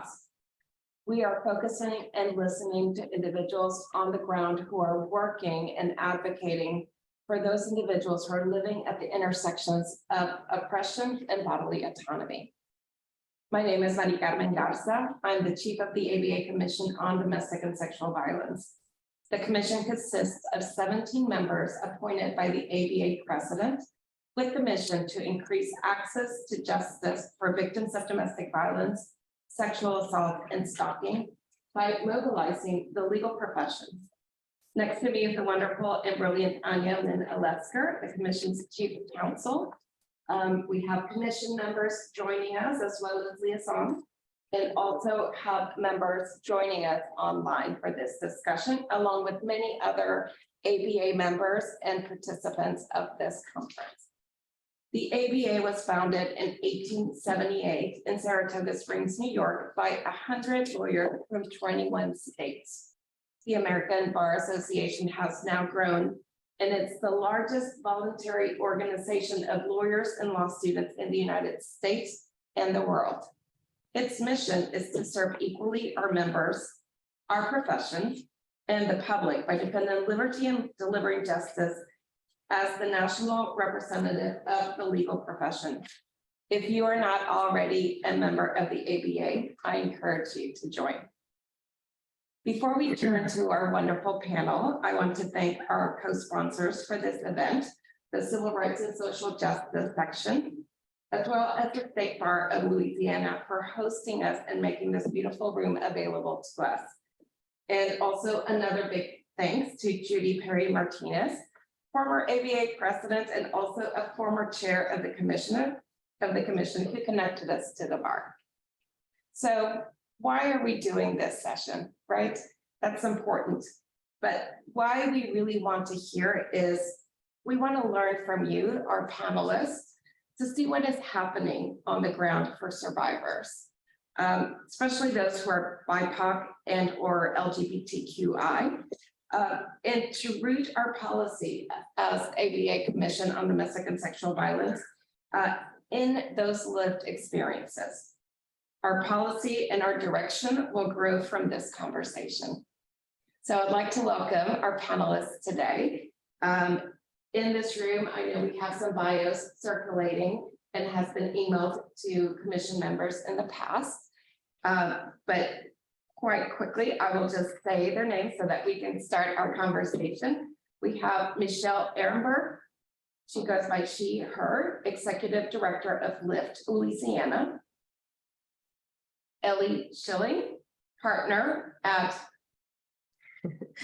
Post-Dobbs. We are focusing and listening to individuals on the ground who are working and advocating for those individuals who are living at the intersections of oppression and bodily autonomy. My name is Mari Carmen Garza. I'm the chief of the ABA Commission on Domestic and Sexual Violence. The commission consists of 17 members appointed by the ABA president with the mission to increase access to justice for victims of domestic violence, sexual assault, and stalking by mobilizing the legal professions. Next to me is the wonderful and brilliant Anya Lynn Olesker, the commission's chief of counsel. We have commission members joining us as well as liaison, and also have members joining us online for this discussion, along with many other ABA members and participants of this conference. The ABA was founded in 1878 in Saratoga Springs, New York, by 100 lawyers from 21 states. The American Bar Association has now grown, and it's the largest voluntary organization of lawyers and law students in the United States and the world. Its mission is to serve equally our members, our profession, and the public by defending liberty and delivering justice as the national representative of the legal profession. If you are not already a member of the ABA, I encourage you to join. Before we turn to our wonderful panel, I want to thank our co-sponsors for this event, the Civil Rights and Social Justice section, as well as the State Bar of Louisiana for hosting us and making this beautiful room available to us. And also another big thanks to Judy Perry Martinez, former ABA president and also a former chair of the commission who connected us to the bar. So why are we doing this session, right? That's important. But why we really want to hear is we want to learn from you, our panelists, to see what is happening on the ground for survivors, especially those who are BIPOC and or LGBTQI, and to root our policy as ABA Commission on Domestic and Sexual Violence in those lived experiences. Our policy and our direction will grow from this conversation. So I'd like to welcome our panelists today. In this room, I know we have some bios circulating and has been emailed to commission members in the past, but quite quickly, I will just say their names so that we can start our conversation. We have Michelle Ehrenberg. She goes by she, her, Executive Director of LIFT Louisiana. Ellie Schilling, partner at,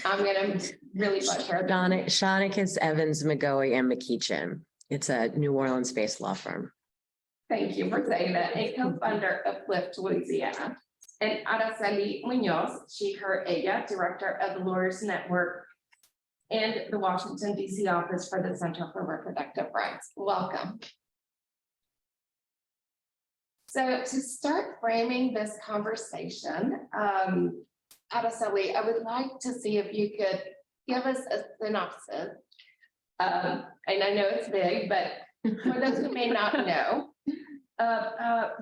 I'm going to really butcher. Shawnicus, Evans, McGoey, and McKeechin. It's a New Orleans-based law firm. Thank you for saying that. A co-founder of LIFT Louisiana. And Araceli Munoz, she, her, ella, Director of the Lawyers Network and the Washington, D.C. office for the Center for Reproductive Rights. Welcome. So to start framing this conversation, Araceli, I would like to see if you could give us a synopsis. And I know it's big, but for those who may not know,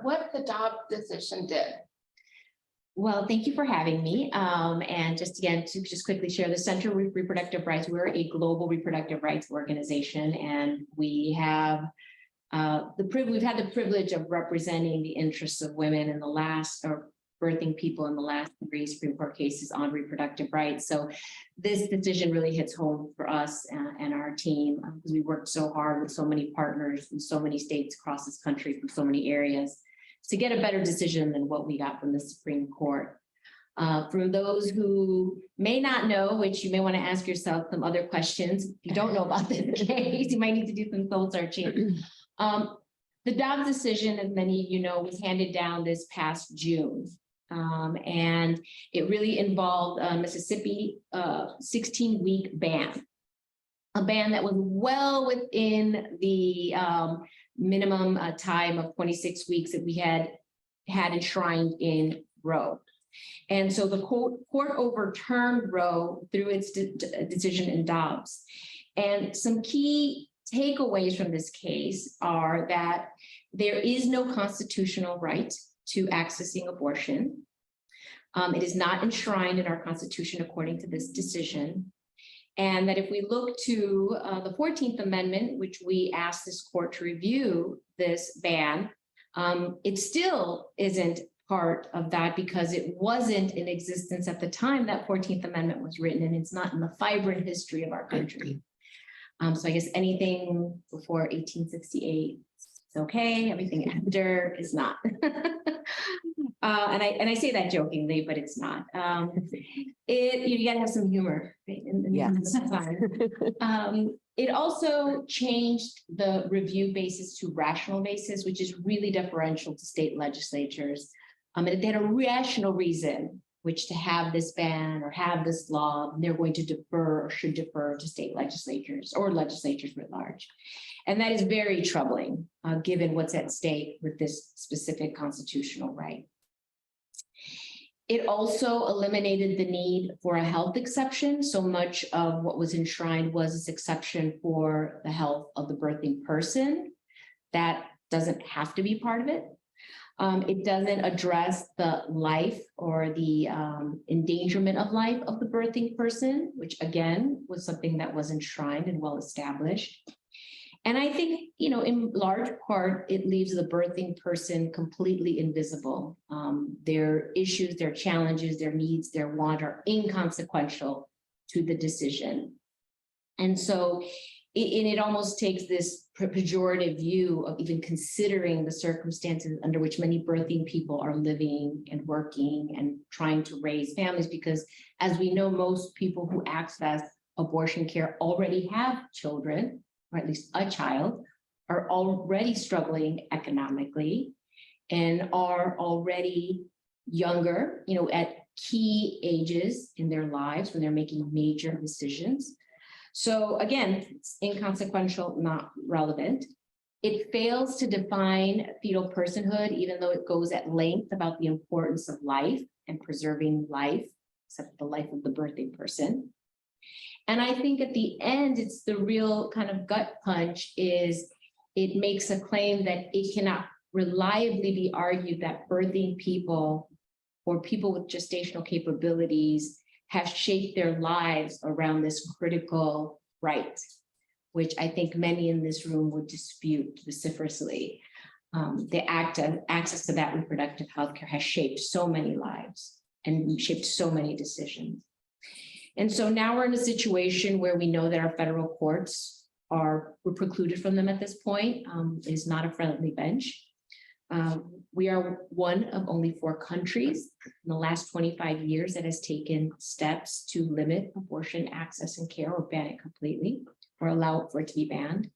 what the Dobbs decision did. Well, thank you for having me. And just again, to just quickly share, the Center for Reproductive Rights, we're a global reproductive rights organization, and we have we've had the privilege of representing the interests of women in the last, or birthing people in the last 3 Supreme Court cases on reproductive rights. So this decision really hits home for us and our team, because we worked so hard with so many partners in so many states across this country from so many areas to get a better decision than what we got from the Supreme Court. For those who may not know, which you may want to ask yourself some other questions, if you don't know about this case, you might need to do some soul searching. The Dobbs decision, as many of you know, was handed down this past June. And it really involved Mississippi 16-week ban, a ban that was well within the minimum time of 26 weeks that we had enshrined in Roe. And so the court overturned Roe through its decision in Dobbs. And some key takeaways from this case are that there is no constitutional right to accessing abortion. It is not enshrined in our Constitution according to this decision. And that if we look to the 14th Amendment, which we asked this court to review this ban, it still isn't part of that because it wasn't in existence at the time that 14th Amendment was written, and it's not in the vibrant history of our country. So I guess anything before 1868 is okay, everything after is not. And I say that jokingly, but it's not. You gotta have some humor, right? Yes. It also changed the review basis to rational basis, which is really deferential to state legislatures. And they had a rational reason which to have this ban or have this law, they're going to defer or should defer to state legislatures or legislatures writ large. And that is very troubling, given what's at stake with this specific constitutional right. It also eliminated the need for a health exception. So much of what was enshrined was this exception for the health of the birthing person. That doesn't have to be part of it. It doesn't address the life or the endangerment of life of the birthing person, which again was something that was enshrined and well established. And I think, in large part, it leaves the birthing person completely invisible. Their issues, their challenges, their needs, their want are inconsequential to the decision. And so it almost takes this pejorative view of even considering the circumstances under which many birthing people are living and working and trying to raise families, because as we know, most people who access abortion care already have children, or at least a child, are already struggling economically and are already younger, at key ages in their lives when they're making major decisions. So again, it's inconsequential, not relevant. It fails to define fetal personhood, even though it goes at length about the importance of life and preserving life, except the life of the birthing person. And I think at the end, it's the real kind of gut punch is it makes a claim that it cannot reliably be argued that birthing people or people with gestational capabilities have shaped their lives around this critical right, which I think many in this room would dispute vociferously. The access to that reproductive health care has shaped so many lives and shaped so many decisions. And so now we're in a situation where we know that our federal courts we're precluded from them at this point. It is not a friendly bench. We are one of only 4 countries in the last 25 years that has taken steps to limit abortion access and care or ban it completely or allow for it to be banned.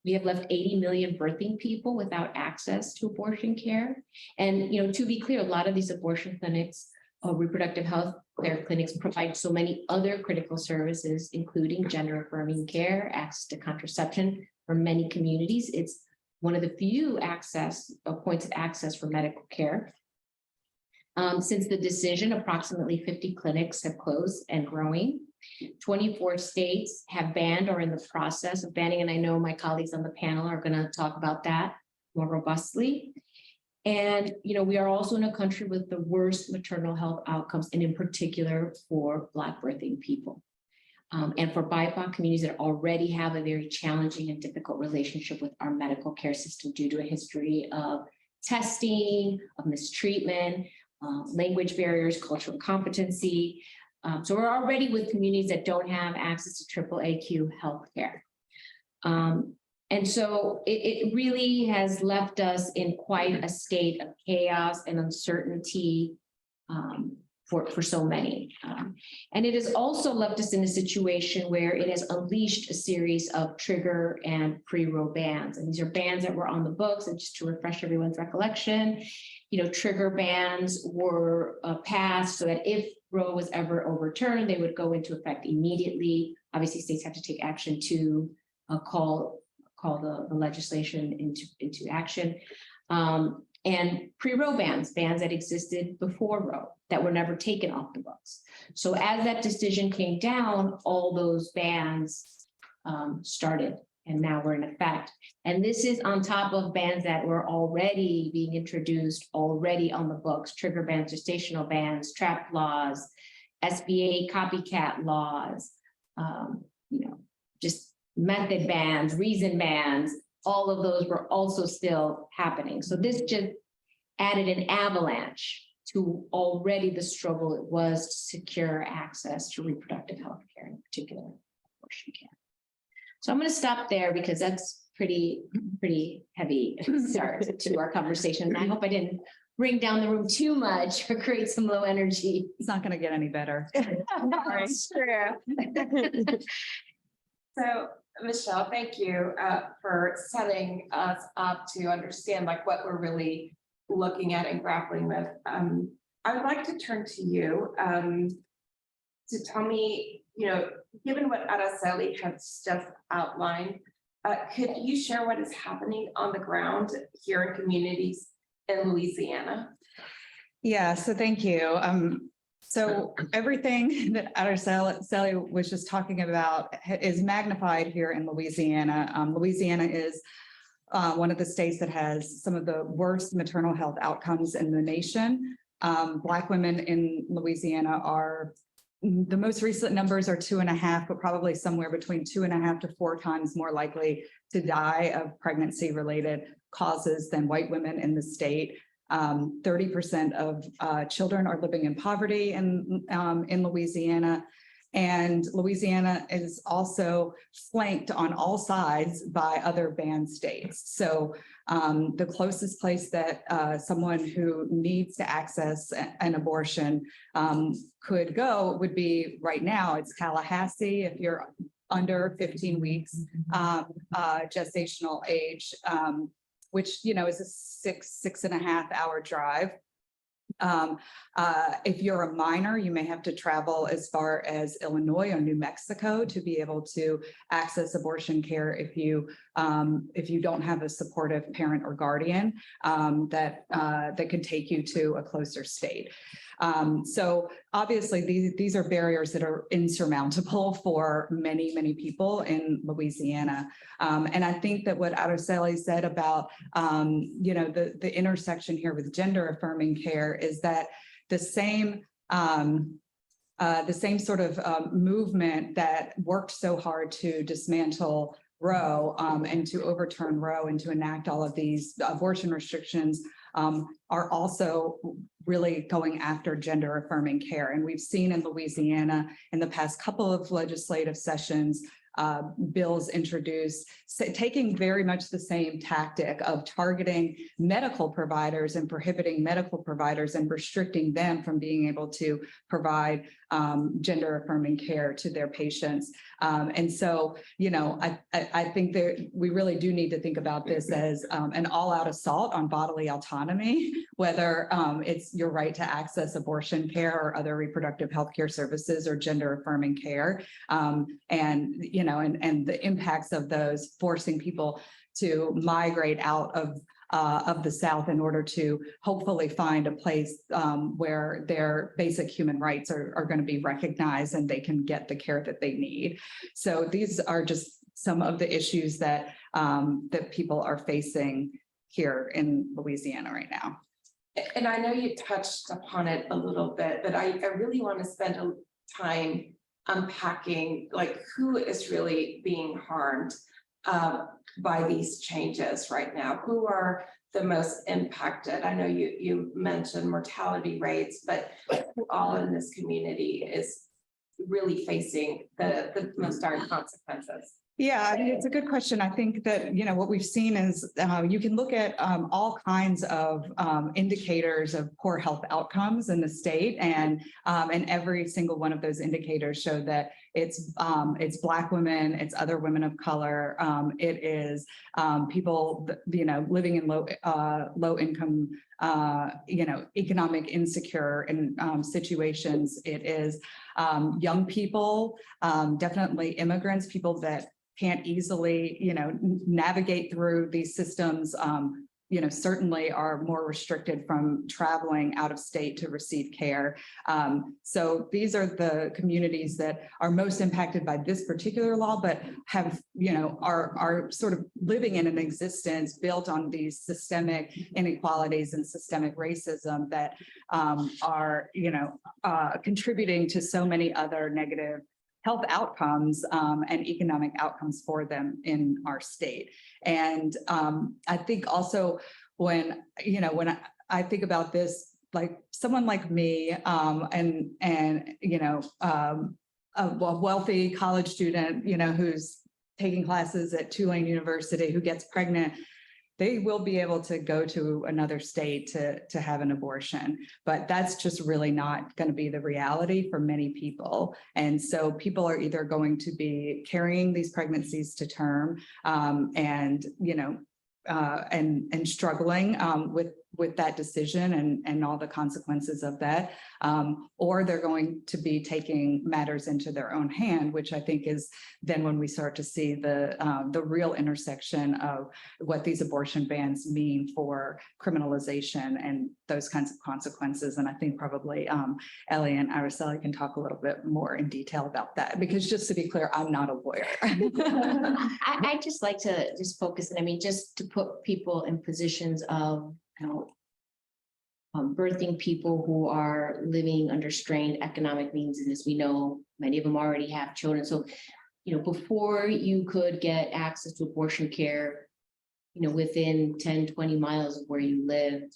We have left 80 million birthing people without access to abortion care. And, to be clear, a lot of these abortion clinics, reproductive health care clinics provide so many other critical services, including gender affirming care, access to contraception for many communities. It's one of the few points of access for medical care. Since the decision, approximately 50 clinics have closed and growing. 24 states have banned or in the process of banning, and I know my colleagues on the panel are going to talk about that more robustly. And, we are also in a country with the worst maternal health outcomes, and in particular for Black birthing people. And for BIPOC communities that already have a very challenging and difficult relationship with our medical care system due to a history of testing, of mistreatment, language barriers, cultural incompetency. So we're already with communities that don't have access to AAAQ healthcare. And so it really has left us in quite a state of chaos and uncertainty for so many. And it has also left us in a situation where it has unleashed a series of trigger and pre-Roe bans. And these are bans that were on the books. And just to refresh everyone's recollection, trigger bans were passed so that if Roe was ever overturned, they would go into effect immediately. Obviously, states have to take action to call the legislation into action. And pre-Roe bans that existed before Roe that were never taken off the books. So as that decision came down, all those bans started and now we're in effect. And this is on top of bans that were already being introduced, already on the books, trigger bans, gestational bans, trap laws, SBA copycat laws, just method bans, reason bans, all of those were also still happening. So this just added an avalanche to already the struggle it was to secure access to reproductive health care, in particular abortion care. So I'm going to stop there because that's pretty heavy start to our conversation. And I hope I didn't bring down the room too much or create some low energy. It's not going to get any better. That's true. So, Michelle, thank you for setting us up to understand like what we're really looking at and grappling with. I would like to turn to you to tell me, given what Araceli has just outlined, could you share what is happening on the ground here in communities in Louisiana? Yeah, so thank you. So everything that Araceli was just talking about is magnified here in Louisiana. Louisiana is one of the states that has some of the worst maternal health outcomes in the nation. Black women in Louisiana are, the most recent numbers are 2.5, but probably somewhere between 2.5 to 4 times more likely to die of pregnancy-related causes than white women in the state. 30% of children are living in poverty in Louisiana. And Louisiana is also flanked on all sides by other banned states. So the closest place that someone who needs to access an abortion could go would be right now, it's Tallahassee if you're under 15 weeks gestational age, which, is a 6.5 hour drive. If you're a minor, you may have to travel as far as Illinois or New Mexico to be able to access abortion care if you don't have a supportive parent or guardian that could take you to a closer state. So obviously these are barriers that are insurmountable for many, many people in Louisiana. And I think that what Araceli said about, the intersection here with gender affirming care is that the same sort of movement that worked so hard to dismantle Roe and to overturn Roe and to enact all of these abortion restrictions are also really going after gender affirming care. And we've seen in Louisiana in the past couple of legislative sessions, bills introduced, taking very much the same tactic of targeting medical providers and prohibiting medical providers and restricting them from being able to provide gender affirming care to their patients. And so, I think that we really do need to think about this as an all-out assault on bodily autonomy, whether it's your right to access abortion care or other reproductive health care services or gender affirming care. And the impacts of those forcing people to migrate out of the South in order to hopefully find a place where their basic human rights are going to be recognized and they can get the care that they need. So these are just some of the issues that that people are facing here in Louisiana right now. And I know you touched upon it a little bit, but I really want to spend time unpacking like who is really being harmed by these changes right now. Who are the most impacted? I know you mentioned mortality rates, but who all in this community is really facing the most dire consequences? Yeah, I mean, it's a good question. I think that, what we've seen is you can look at all kinds of indicators of poor health outcomes in the state, and every single one of those indicators show that it's Black women, it's other women of color, it is people, living in low income, economic insecure in situations. It is young people, definitely immigrants, people that can't easily, navigate through these systems certainly are more restricted from traveling out of state to receive care. So these are the communities that are most impacted by this particular law, but have, are sort of living in an existence built on these systemic inequalities and systemic racism that are, contributing to so many other negative health outcomes and economic outcomes for them in our state. And I think also when I think about this, like someone like me a wealthy college student, who's taking classes at Tulane University, who gets pregnant, they will be able to go to another state to have an abortion, but that's just really not going to be the reality for many people. And so people are either going to be carrying these pregnancies to term and struggling with that decision and all the consequences of that, or they're going to be taking matters into their own hand, which I think is then when we start to see the real intersection of what these abortion bans mean for criminalization and those kinds of consequences. And I think probably Ellie and Araceli can talk a little bit more in detail about that, because just to be clear, I'm not a lawyer. I just like to just focus, and I mean, just to put people in positions of birthing people who are living under strained economic means. And as we know, many of them already have children. So, before you could get access to abortion care, within 10, 20 miles of where you lived,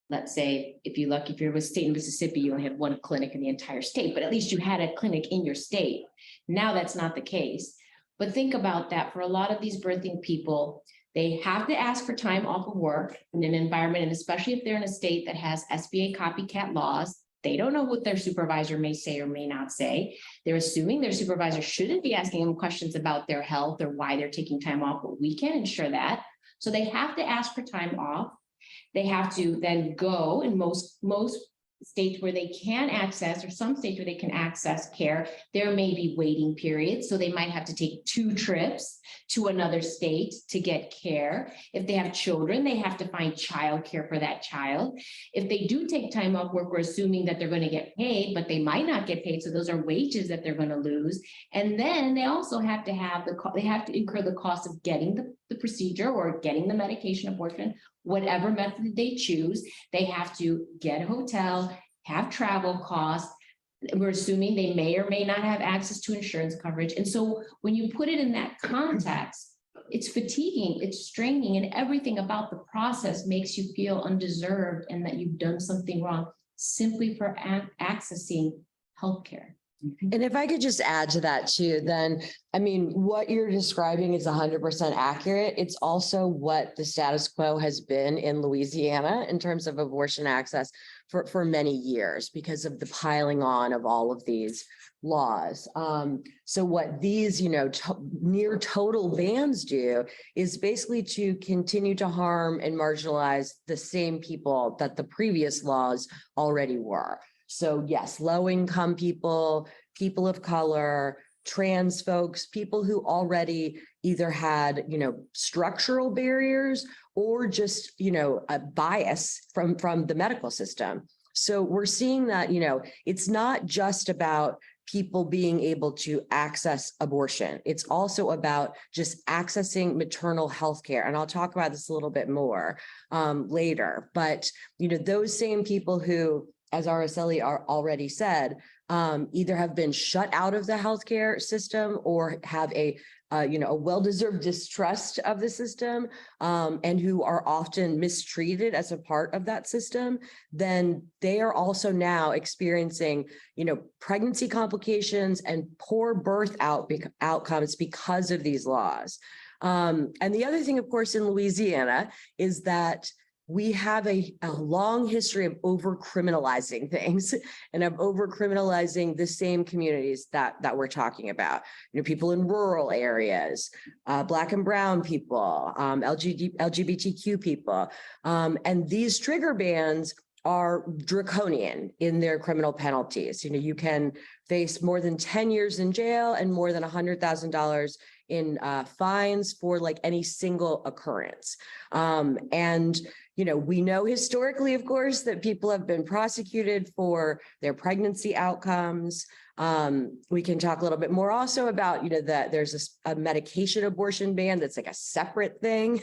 let's say, if you're in a state in Mississippi, you only had one clinic in the entire state, but at least you had a clinic in your state. Now that's not the case. But think about that for a lot of these birthing people. They have to ask for time off of work in an environment, and especially if they're in a state that has SBA copycat laws, they don't know what their supervisor may say or may not say. They're assuming their supervisor shouldn't be asking them questions about their health or why they're taking time off, but we can't ensure that. So they have to ask for time off. They have to then go in most states where they can access, or some states where they can access care, there may be waiting periods. So they might have to take 2 trips to another state to get care. If they have children, they have to find childcare for that child. If they do take time off work, we're assuming that they're going to get paid, but they might not get paid. So those are wages that they're going to lose. And then they also have to have they have to incur the cost of getting the procedure or getting the medication abortion, whatever method they choose. They have to get a hotel, have travel costs. We're assuming they may or may not have access to insurance coverage. And so when you put it in that context, it's fatiguing, it's straining, and everything about the process makes you feel undeserved and that you've done something wrong simply for accessing healthcare. And if I could just add to that too, then, I mean, what you're describing is 100% accurate. It's also what the status quo has been in Louisiana in terms of abortion access for many years because of the piling on of all of these laws. So what these, near total bans do is basically to continue to harm and marginalize the same people that the previous laws already were. So yes, low-income people, people of color, trans folks, people who already either had, structural barriers or just, a bias from the medical system. So we're seeing that, it's not just about people being able to access abortion. It's also about just accessing maternal health care. And I'll talk about this a little bit more later. But, those same people who, as Araceli already said, either have been shut out of the healthcare system or have a well-deserved distrust of the system, and who are often mistreated as a part of that system, then they are also now experiencing, pregnancy complications and poor birth outcomes because of these laws. And the other thing, of course, in Louisiana is that we have a long history of over-criminalizing things and of over-criminalizing the same communities that we're talking about. People in rural areas, Black and brown people, LGBTQ people. And these trigger bans are draconian in their criminal penalties. You can face more than 10 years in jail and more than $100,000 in fines for like any single occurrence. And we know historically, of course, that people have been prosecuted for their pregnancy outcomes. We can talk a little bit more also about, that there's a medication abortion ban that's like a separate thing.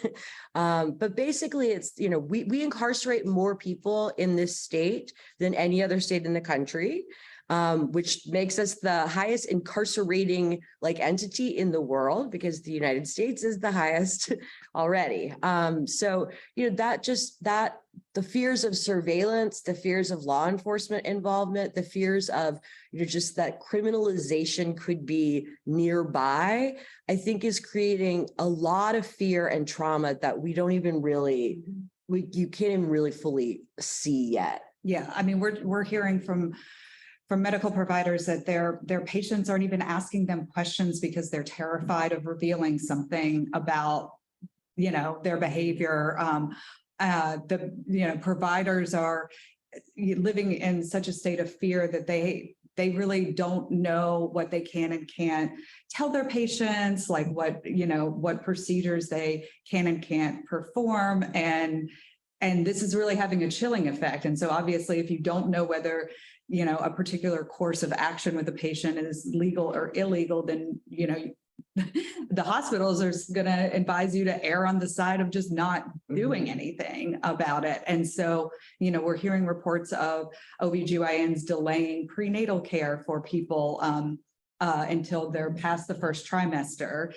But basically it's, we incarcerate more people in this state than any other state in the country. Which makes us the highest incarcerating entity in the world, because the United States is the highest already. So, that the fears of surveillance, the fears of law enforcement involvement, the fears of, just that criminalization could be nearby, I think is creating a lot of fear and trauma that we don't even really, you can't even really fully see yet. Yeah, I mean, we're hearing from medical providers that their patients aren't even asking them questions because they're terrified of revealing something about, their behavior. Providers are living in such a state of fear that they really don't know what they can and can't tell their patients, like what procedures they can and can't perform. And this is really having a chilling effect. And so obviously, if you don't know whether a particular course of action with the patient is legal or illegal, then, the hospitals are going to advise you to err on the side of just not doing anything about it. And so, we're hearing reports of OBGYNs delaying prenatal care for people until they're past the first trimester,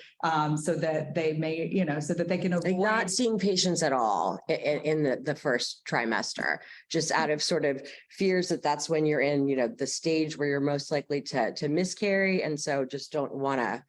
so that they may, so that they can avoid not seeing patients at all in the first trimester, just out of sort of fears that that's when you're in, the stage where you're most likely to miscarry. And so just don't want to,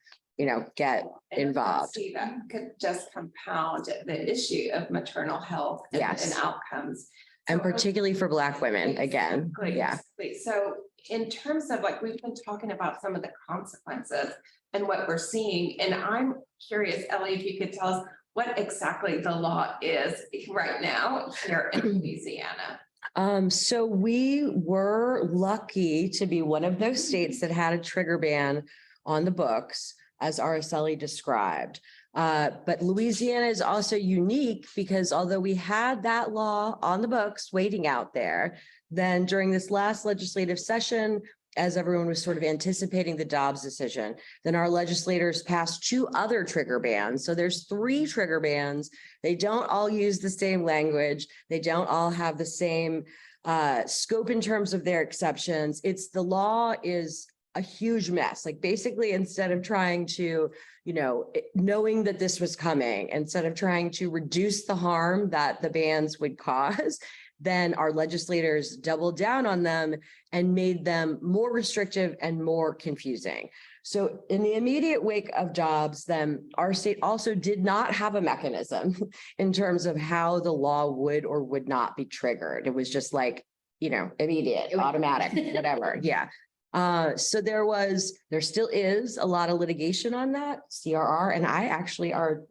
get involved. See, that could just compound the issue of maternal health and outcomes. And particularly for Black women, again. Yeah. So in terms of we've been talking about some of the consequences and what we're seeing, and I'm curious, Ellie, if you could tell us what exactly the law is right now here in Louisiana. So we were lucky to be one of those states that had a trigger ban on the books, as Araceli described. But Louisiana is also unique because although we had that law on the books waiting out there, then during this last legislative session, as everyone was sort of anticipating the Dobbs decision, then our legislators passed 2 other trigger bans. So there's 3 trigger bans. They don't all use the same language. They don't all have the same scope in terms of their exceptions. The law is a huge mess. Basically, instead of trying to, knowing that this was coming, instead of trying to reduce the harm that the bans would cause, then our legislators doubled down on them and made them more restrictive and more confusing. So in the immediate wake of Dobbs, then our state also did not have a mechanism in terms of how the law would or would not be triggered. It was just immediate, automatic, whatever. Yeah. So there still is a lot of litigation on that, CRR, and I actually are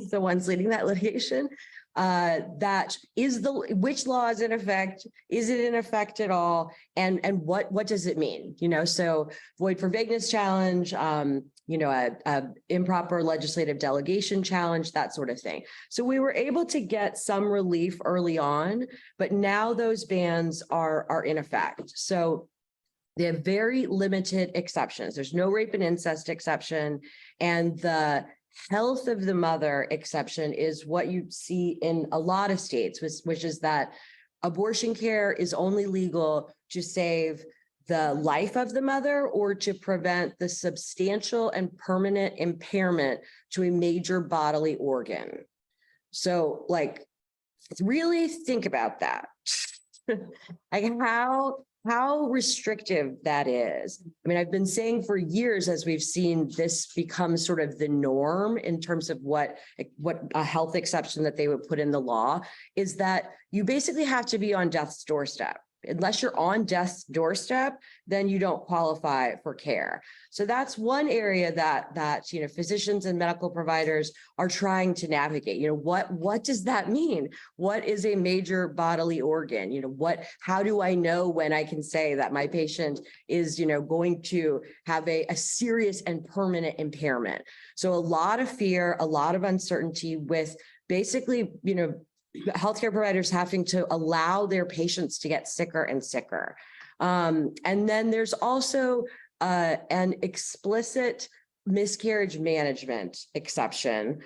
the ones leading that litigation. That is which law is in effect? Is it in effect at all? And what does it mean? So void for vagueness challenge, a improper legislative delegation challenge, that sort of thing. So we were able to get some relief early on, but now those bans are in effect. So they have very limited exceptions. There's no rape and incest exception, and the health of the mother exception is what you see in a lot of states, which is that abortion care is only legal to save the life of the mother or to prevent the substantial and permanent impairment to a major bodily organ. So really think about that. How restrictive that is. I mean, I've been saying for years, as we've seen this become sort of the norm in terms of what a health exception that they would put in the law, is that you basically have to be on death's doorstep. Unless you're on death's doorstep, then you don't qualify for care. So that's one area that physicians and medical providers are trying to navigate. What does that mean? What is a major bodily organ? How do I know when I can say that my patient is going to have a serious and permanent impairment? So a lot of fear, a lot of uncertainty with basically healthcare providers having to allow their patients to get sicker and sicker. And then there's also an explicit miscarriage management exception,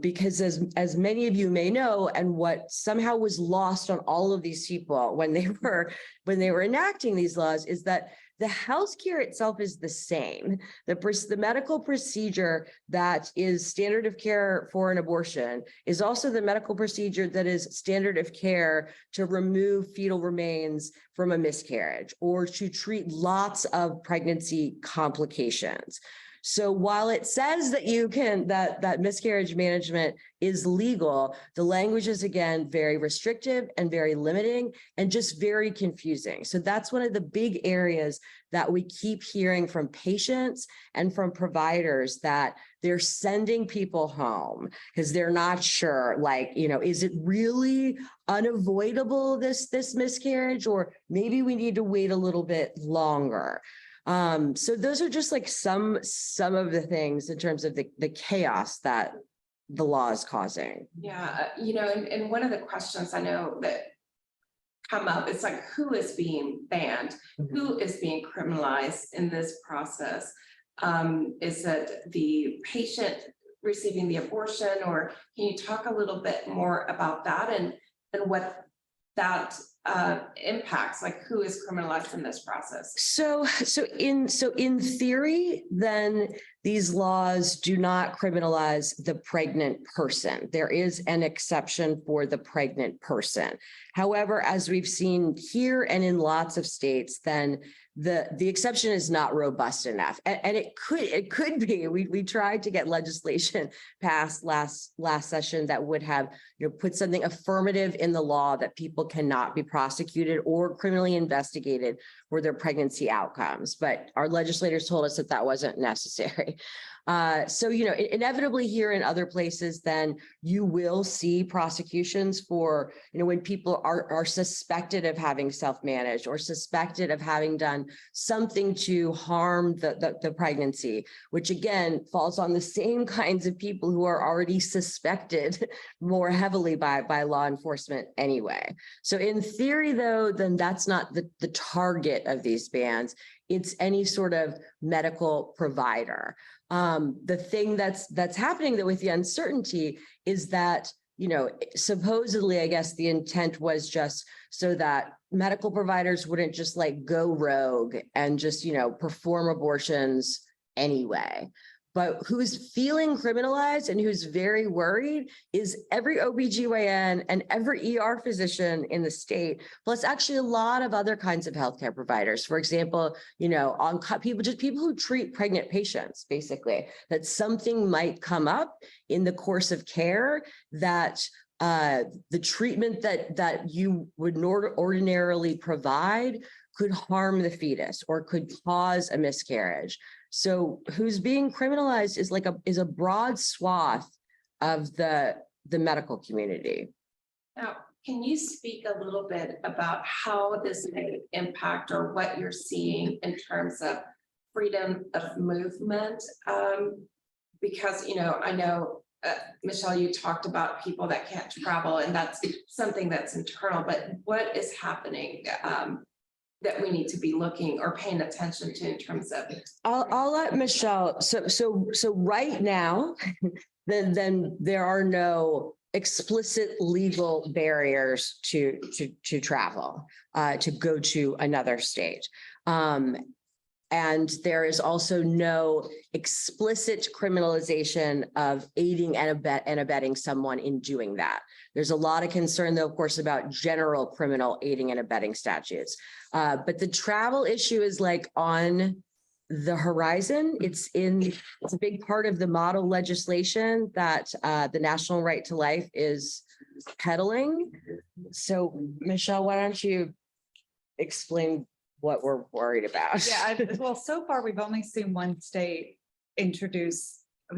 because as many of you may know, and what somehow was lost on all of these people when they were enacting these laws, is that the healthcare itself is the same. The medical procedure that is standard of care for an abortion is also the medical procedure that is standard of care to remove fetal remains from a miscarriage or to treat lots of pregnancy complications. So while it says that you can, that miscarriage management is legal, the language is again very restrictive and very limiting and just very confusing. So that's one of the big areas that we keep hearing from patients and from providers, that they're sending people home because they're not sure, like, you know, is it really unavoidable, this miscarriage, or maybe we need to wait a little bit longer. So those are just like some of the things in terms of the chaos that the law is causing. Yeah, you know, and one of the questions I know that come up, it's like, who is being banned? Who is being criminalized in this process? Is it the patient receiving the abortion, or can you talk a little bit more about that and what that impacts, like who is criminalized in this process? So in theory, then these laws do not criminalize the pregnant person. There is an exception for the pregnant person. However, as we've seen here and in lots of states, then the exception is not robust enough, and it could be. We tried to get legislation passed last session that would have, you know, put something affirmative in the law that people cannot be prosecuted or criminally investigated for their pregnancy outcomes. But our legislators told us that that wasn't necessary. So, you know, inevitably here in other places, then you will see prosecutions for, you know, when people are suspected of having self-managed or suspected of having done something to harm the pregnancy, which again falls on the same kinds of people who are already suspected more heavily by law enforcement anyway. So in theory, though, then that's not the target of these bans. It's any sort of medical provider. The thing that's happening though with the uncertainty is that, you know, supposedly, I guess the intent was just so that medical providers wouldn't just like go rogue and just, you know, perform abortions anyway. But who's feeling criminalized and who's very worried is every OBGYN and every ER physician in the state, plus actually a lot of other kinds of healthcare providers. For example, you know, people who treat pregnant patients, basically, that something might come up in the course of care that the treatment that you would ordinarily provide could harm the fetus or could cause a miscarriage. So who's being criminalized is a broad swath of the medical community. Now, can you speak a little bit about how this may impact or what you're seeing in terms of freedom of movement? Because, you know, I know, Michelle, you talked about people that can't travel, and that's something that's internal, but what is happening that we need to be looking or paying attention to in terms of? I'll let Michelle. So right now, then there are no explicit legal barriers to travel, to go to another state. And there is also no explicit criminalization of aiding and abetting someone in doing that. There's a lot of concern, though, of course, about general criminal aiding and abetting statutes. But the travel issue is like on the horizon. It's a big part of the model legislation that the National Right to Life is peddling. So, Michelle, why don't you explain what we're worried about? Yeah, well, so far we've only seen one state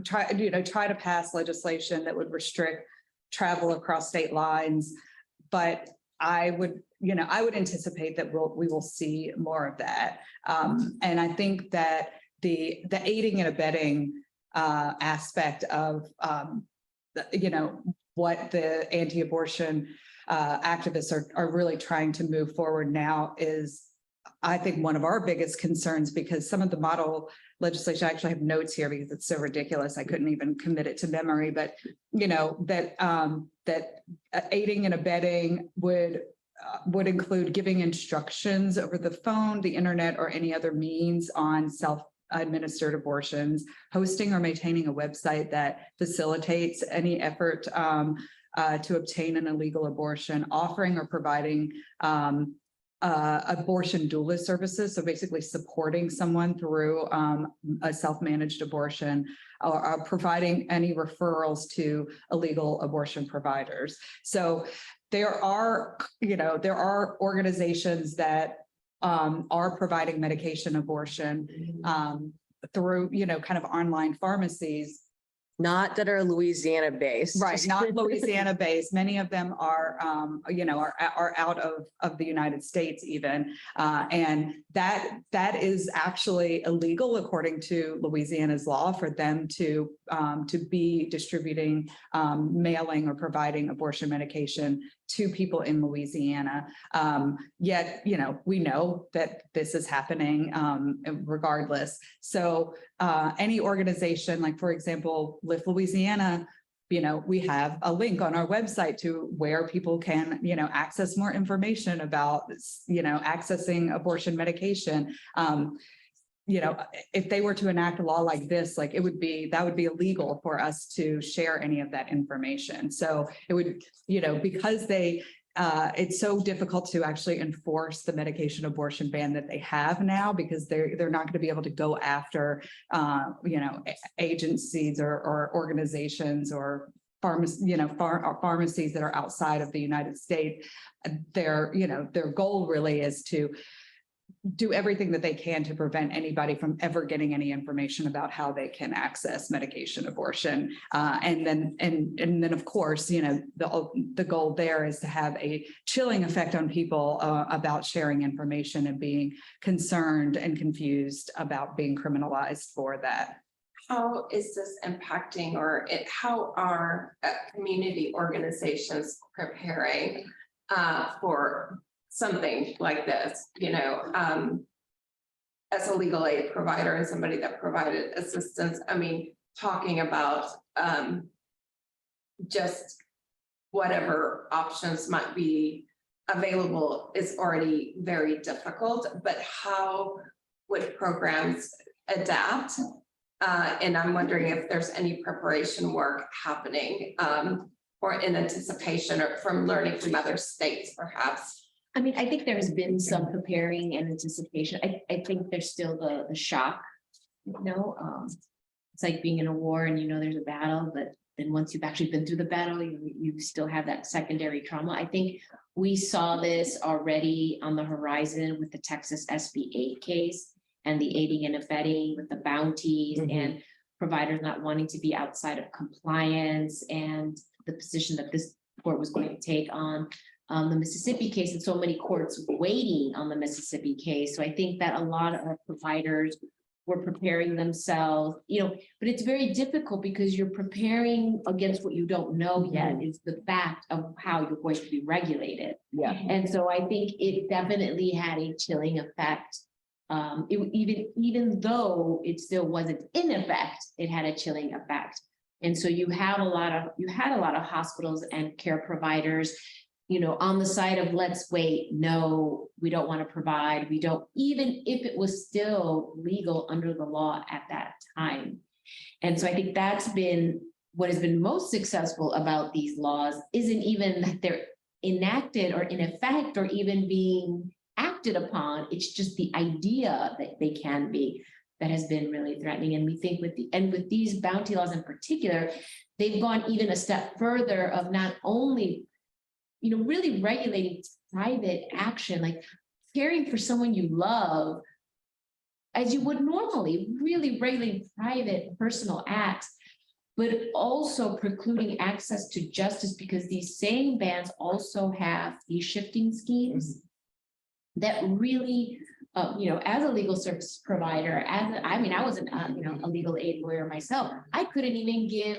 try to pass legislation that would restrict travel across state lines. But I would anticipate that we will see more of that. And I think that the aiding and abetting aspect of what the anti-abortion activists are really trying to move forward now is, I think, one of our biggest concerns, because some of the model legislation, I actually have notes here because it's so ridiculous. I couldn't even commit it to memory, but that aiding and abetting would include giving instructions over the phone, the internet, or any other means on self-administered abortions, hosting or maintaining a website that facilitates any effort to obtain an illegal abortion, offering or providing abortion doula services. So basically supporting someone through a self-managed abortion, or providing any referrals to illegal abortion providers. So there are organizations that are providing medication abortion through, kind of online pharmacies. Not that are Louisiana based. Right, not Louisiana based. Many of them are out of the United States even. And that is actually illegal according to Louisiana's law for them to be distributing, mailing or providing abortion medication to people in Louisiana. Yet, we know that this is happening regardless. So any organization, like for example, Lift Louisiana, we have a link on our website to where people can, access more information about, accessing abortion medication. If they were to enact a law like this, that would be illegal for us to share any of that information. So it would, because it's so difficult to actually enforce the medication abortion ban that they have now, because they're not going to be able to go after, agencies or organizations or pharmacies that are outside of the United States. Their goal really is to do everything that they can to prevent anybody from ever getting any information about how they can access medication abortion. And then of course, the goal there is to have a chilling effect on people about sharing information and being concerned and confused about being criminalized for that. How is this impacting, how are community organizations preparing for something like this, as a legal aid provider and somebody that provided assistance? Talking about just whatever options might be available is already very difficult, but how would programs adapt? And I'm wondering if there's any preparation work happening or in anticipation or from learning from other states, perhaps. I think there's been some preparing and anticipation. I think there's still the shock, it's like being in a war and there's a battle, but then once you've actually been through the battle, you still have that secondary trauma. I think we saw this already on the horizon with the Texas SB 8 case and the aiding and abetting with the bounties and providers not wanting to be outside of compliance, and the position that this court was going to take on the Mississippi case, and so many courts waiting on the Mississippi case. So I think that a lot of providers were preparing themselves, but it's very difficult because you're preparing against what you don't know yet, is the fact of how you're going to be regulated. Yeah. And so I think it definitely had a chilling effect. Even though it still wasn't in effect, it had a chilling effect. And so you had a lot of hospitals and care providers, on the side of let's wait, no, we don't want to provide, we don't, even if it was still legal under the law at that time. And so I think that's been what has been most successful about these laws, isn't even that they're enacted or in effect or even being acted upon. It's just the idea that they can be that has been really threatening. And we think with these bounty laws in particular, they've gone even a step further of not only really regulating private action, like caring for someone you love as you would normally, really regulating private personal acts, but also precluding access to justice, because these same bans also have these shifting schemes that really, as a legal service provider, I was a legal aid lawyer myself, I couldn't even give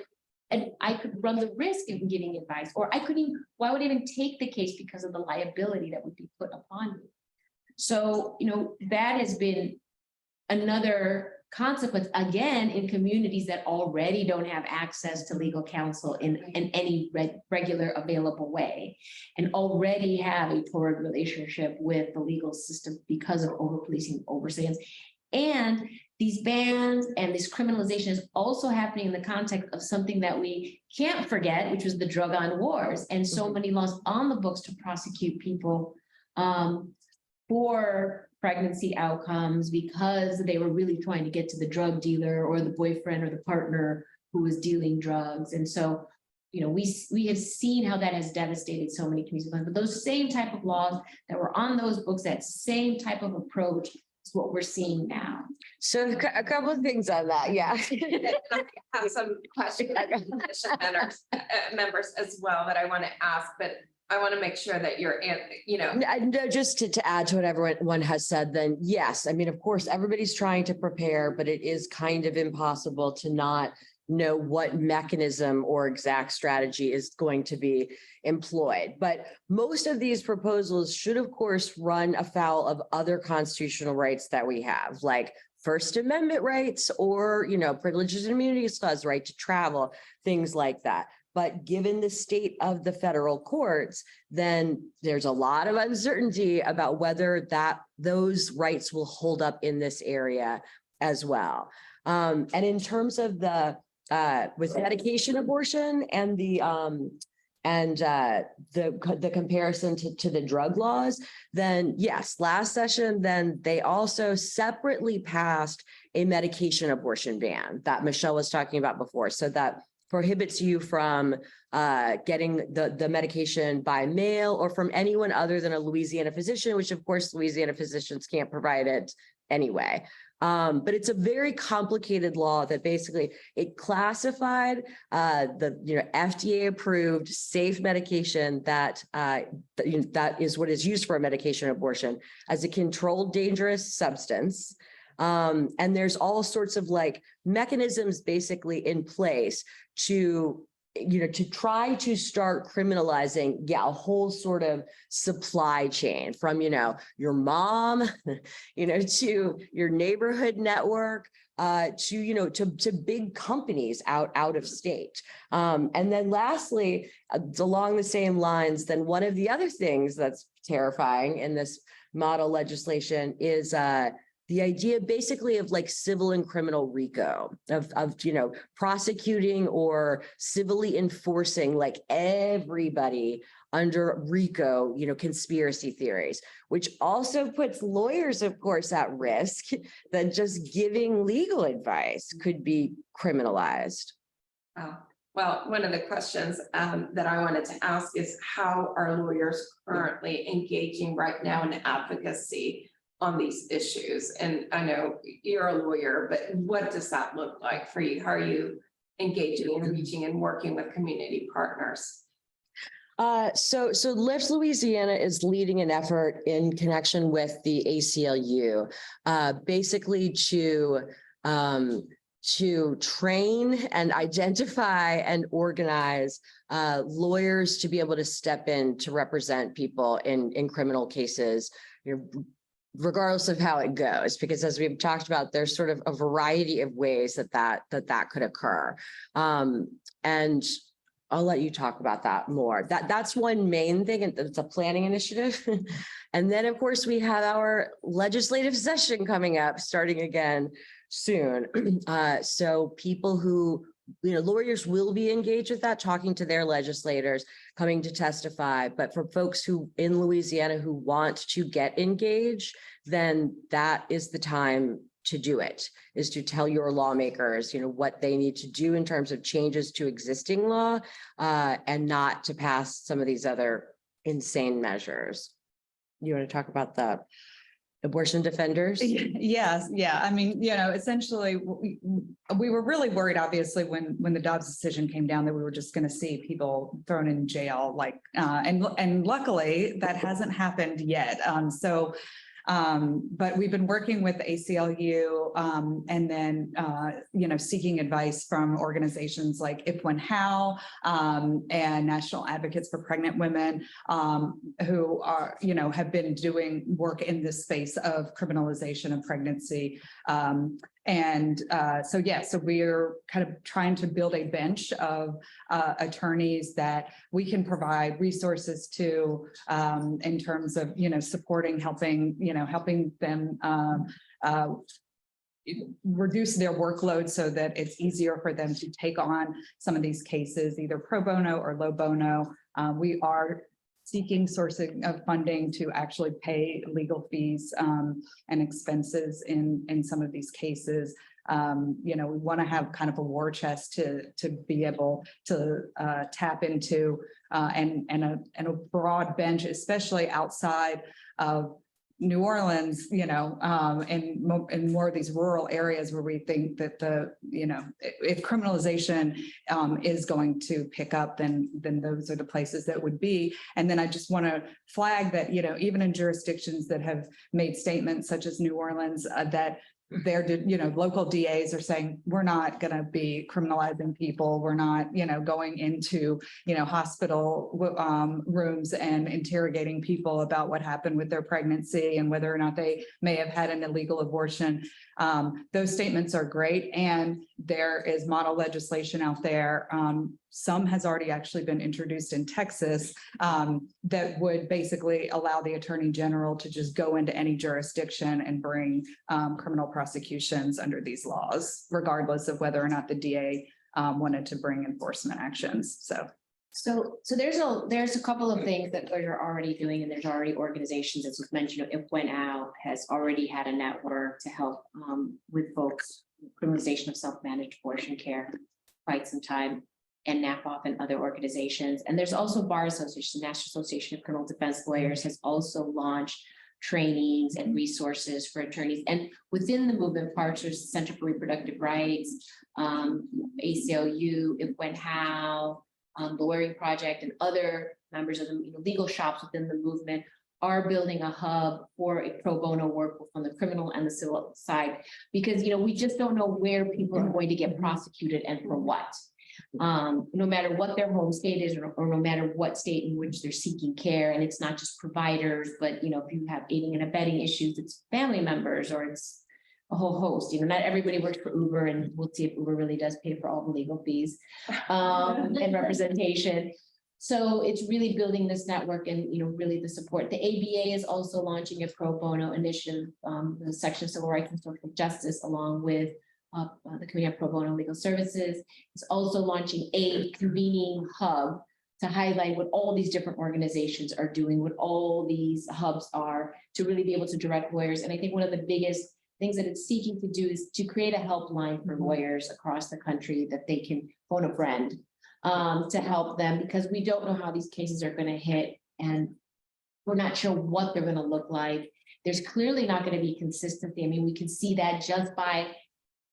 and I could run the risk of giving advice, or why would I even take the case because of the liability that would be put upon me? So, that has been another consequence, again, in communities that already don't have access to legal counsel in any regular available way, and already have a poor relationship with the legal system because of over-policing, overseance. And these bans and this criminalization is also happening in the context of something that we can't forget, which was the drug on wars, and so many laws on the books to prosecute people for pregnancy outcomes because they were really trying to get to the drug dealer or the boyfriend or the partner who was dealing drugs. And so, we have seen how that has devastated so many communities. But those same type of laws that were on those books, that same type of approach is what we're seeing now. So a couple of things on that. Yeah. I have some questions, commission members as well that I want to ask, but I want to make sure that you're, No, just to add to what everyone has said, then yes, I mean, of course, everybody's trying to prepare, but it is kind of impossible to not know what mechanism or exact strategy is going to be employed. But most of these proposals should, of course, run afoul of other constitutional rights that we have, like First Amendment rights or, privileges and immunities clause, right to travel, things like that. But given the state of the federal courts, then there's a lot of uncertainty about whether those rights will hold up in this area as well. And in terms of with medication abortion and the comparison to the drug laws, then yes, last session, then they also separately passed a medication abortion ban that Michelle was talking about before. So that prohibits you from getting the medication by mail or from anyone other than a Louisiana physician, which of course Louisiana physicians can't provide it anyway. But it's a very complicated law that basically it classified the FDA approved safe medication that is what is used for a medication abortion as a controlled dangerous substance. And there's all sorts of mechanisms basically in place to try to start criminalizing, a whole sort of supply chain from, your mom, to your neighborhood network, to big companies out of state. And then lastly, along the same lines, then one of the other things that's terrifying in this model legislation is the idea basically of civil and criminal RICO, of prosecuting or civilly enforcing everybody under RICO, conspiracy theories, which also puts lawyers, of course, at risk that just giving legal advice could be criminalized. Well, one of the questions that I wanted to ask is how are lawyers currently engaging right now in advocacy on these issues? And I know you're a lawyer, but what does that look like for you? How are you engaging and reaching and working with community partners? So Lift Louisiana is leading an effort in connection with the ACLU, basically to train and identify and organize lawyers to be able to step in to represent people in criminal cases, regardless of how it goes, because as we've talked about, there's sort of a variety of ways that could occur. And I'll let you talk about that more. That's one main thing, and it's a planning initiative. And then, of course, we have our legislative session coming up, starting again soon. So people who, lawyers will be engaged with that, talking to their legislators, coming to testify. But for folks who in Louisiana who want to get engaged, then that is the time to do it, is to tell your lawmakers, what they need to do in terms of changes to existing law, and not to pass some of these other insane measures. You want to talk about the abortion defenders? Yes. Yeah. I mean, essentially we were really worried, obviously, when the Dobbs decision came down, that we were just going to see people thrown in jail, and luckily that hasn't happened yet. But we've been working with the ACLU and then, seeking advice from organizations like If When How and National Advocates for Pregnant Women who are, have been doing work in this space of criminalization of pregnancy. So we're kind of trying to build a bench of attorneys that we can provide resources to in terms of, supporting, helping them reduce their workload so that it's easier for them to take on some of these cases, either pro bono or low bono. We are seeking sourcing of funding to actually pay legal fees and expenses in some of these cases. We want to have kind of a war chest to be able to tap into and a broad bench, especially outside of New Orleans, and more of these rural areas where we think that if criminalization is going to pick up, then those are the places that would be. And then I just want to flag that, even in jurisdictions that have made statements such as New Orleans, that their, local DAs are saying, we're not going to be criminalizing people. We're not, going into, hospital rooms and interrogating people about what happened with their pregnancy and whether or not they may have had an illegal abortion. Those statements are great. And there is model legislation out there. Some has already actually been introduced in Texas that would basically allow the Attorney General to just go into any jurisdiction and bring criminal prosecutions under these laws, regardless of whether or not the DA wanted to bring enforcement actions. So there's a couple of things that we're already doing, and there's already organizations, as was mentioned. If When Out has already had a network to help with folks criminalization of self-managed abortion care quite some time, and NAPOF and other organizations. And there's also Bar Association, National Association of Criminal Defense Lawyers has also launched trainings and resources for attorneys. And within the movement parts, there's the Center for Reproductive Rights, ACLU, If When How, the Lawyering Project, and other members of the legal shops within the movement are building a hub for a pro bono work on the criminal and the civil side, because we just don't know where people are going to get prosecuted and for what. No matter what their home state is, or no matter what state in which they're seeking care. And it's not just providers, but if you have aiding and abetting issues, it's family members, or it's a whole host. Not everybody works for Uber, and we'll see if Uber really does pay for all the legal fees and representation. So it's really building this network and really the support. The ABA is also launching a pro bono initiative, the Section of Civil Rights and Social Justice, along with the Committee on Pro Bono Legal Services. Is also launching a convening hub to highlight what all these different organizations are doing, what all these hubs are, to really be able to direct lawyers. And I think one of the biggest things that it's seeking to do is to create a helpline for lawyers across the country that they can phone a friend to help them, because we don't know how these cases are going to hit, and we're not sure what they're going to look like. There's clearly not going to be consistency. I mean, we can see that just by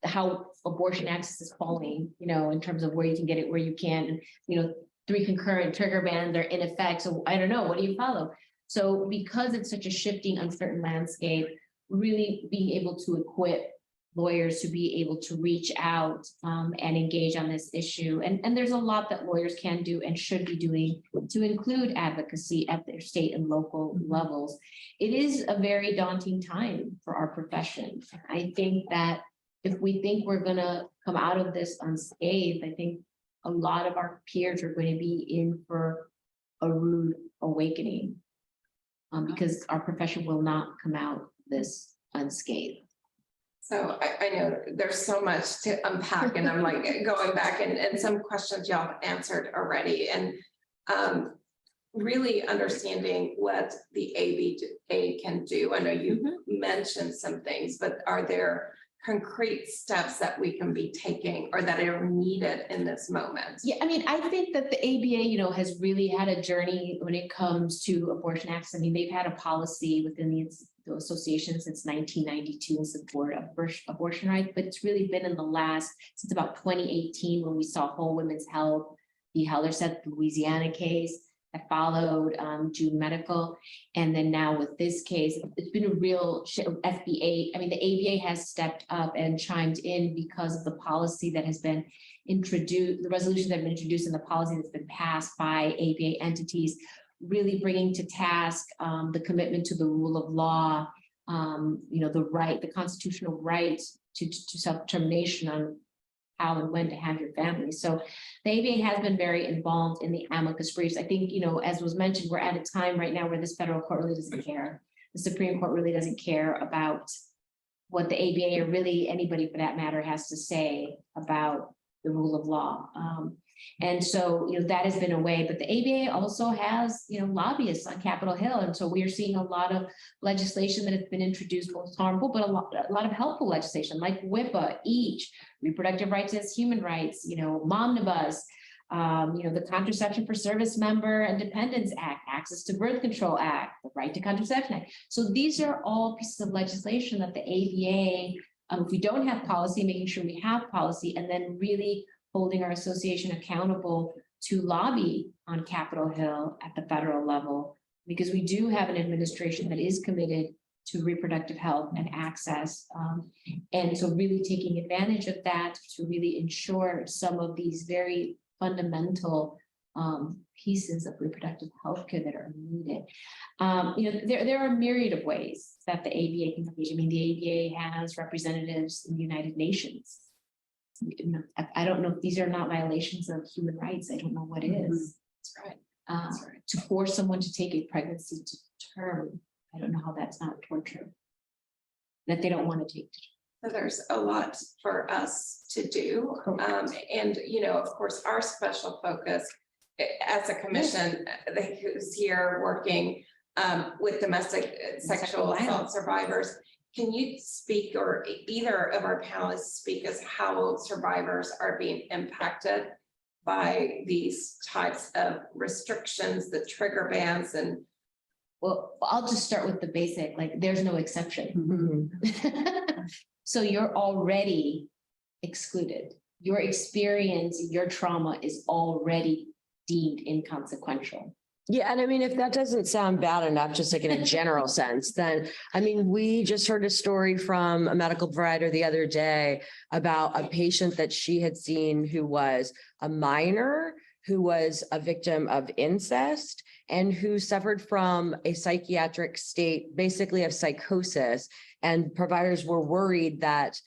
how abortion access is falling, in terms of where you can get it, where you can, 3 concurrent trigger bans are in effect. So I don't know, what do you follow? So because it's such a shifting, uncertain landscape, really being able to equip lawyers to be able to reach out and engage on this issue. And there's a lot that lawyers can do and should be doing to include advocacy at their state and local levels. It is a very daunting time for our profession. I think that if we think we're going to come out of this unscathed, I think a lot of our peers are going to be in for a rude awakening because our profession will not come out this unscathed. So I know there's so much to unpack, and I'm like going back and some questions y'all have answered already, and really understanding what the ABA can do. I know you mentioned some things, but are there concrete steps that we can be taking or that are needed in this moment? Yeah, I mean, I think that the ABA, has really had a journey when it comes to abortion access. I mean, they've had a policy within the association since 1992 in support of abortion rights, but it's really been in the last, since about 2018, when we saw Whole Women's Health, the Hellerstedt, Louisiana case, that followed, June Medical. And then now with this case, it's been a real FBA. I mean, the ABA has stepped up and chimed in because of the policy that has been introduced, the resolution that have been introduced and the policy that's been passed by ABA entities, really bringing to task the commitment to the rule of law, the constitutional right to self-determination on how and when to have your family. So the ABA has been very involved in the amicus briefs. I think, as was mentioned, we're at a time right now where this federal court really doesn't care. The Supreme Court really doesn't care about what the ABA or really anybody for that matter has to say about the rule of law. And so, that has been a way, but the ABA also has, lobbyists on Capitol Hill. And so we are seeing a lot of legislation that has been introduced, both harmful, but a lot of helpful legislation like WIPA, EACH, Reproductive Rights as Human Rights, Momnibus, the Contraception for Service Member and Dependents Act, Access to Birth Control Act, the Right to Contraception Act. So these are all pieces of legislation that the ABA, if we don't have policy, making sure we have policy, and then really holding our association accountable to lobby on Capitol Hill at the federal level, because we do have an administration that is committed to reproductive health and access. And so really taking advantage of that to really ensure some of these very fundamental pieces of reproductive health care that are needed. There are a myriad of ways that the ABA can engage. I mean, the ABA has representatives in the United Nations. I don't know if these are not violations of human rights. I don't know what is. That's right. That's right. To force someone to take a pregnancy to term, I don't know how that's not torture. That they don't want to take. So there's a lot for us to do. And, of course, our special focus as a commission who's here working with domestic sexual assault survivors. Can you speak, or either of our panelists speak, as how survivors are being impacted by these types of restrictions, the trigger bans? And well, I'll just start with the basic, like there's no exception. So you're already excluded. Your experience, your trauma is already deemed inconsequential. Yeah, and I mean, if that doesn't sound bad enough, just like in a general sense, then, I mean, we just heard a story from a medical provider the other day about a patient that she had seen who was a minor, who was a victim of incest, and who suffered from a psychiatric state, basically of psychosis. And providers were worried that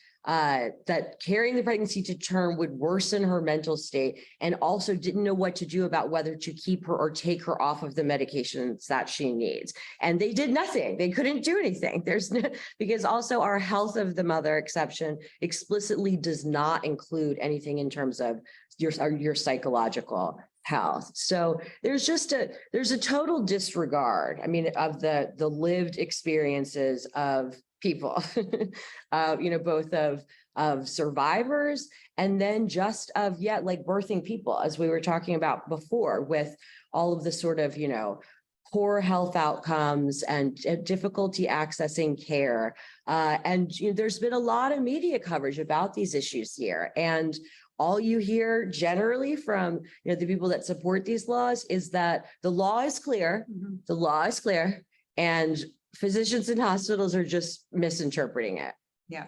carrying the pregnancy to term would worsen her mental state, and also didn't know what to do about whether to keep her or take her off of the medications that she needs. And they did nothing. They couldn't do anything. Because also our health of the mother exception explicitly does not include anything in terms of your psychological health. So there's a total disregard, I mean, of the lived experiences of people, both of survivors, and then just of, like birthing people, as we were talking about before, with all of the sort of, poor health outcomes and difficulty accessing care. And there's been a lot of media coverage about these issues here. And all you hear generally from the people that support these laws is that the law is clear, the law is clear, and physicians and hospitals are just misinterpreting it. Yeah.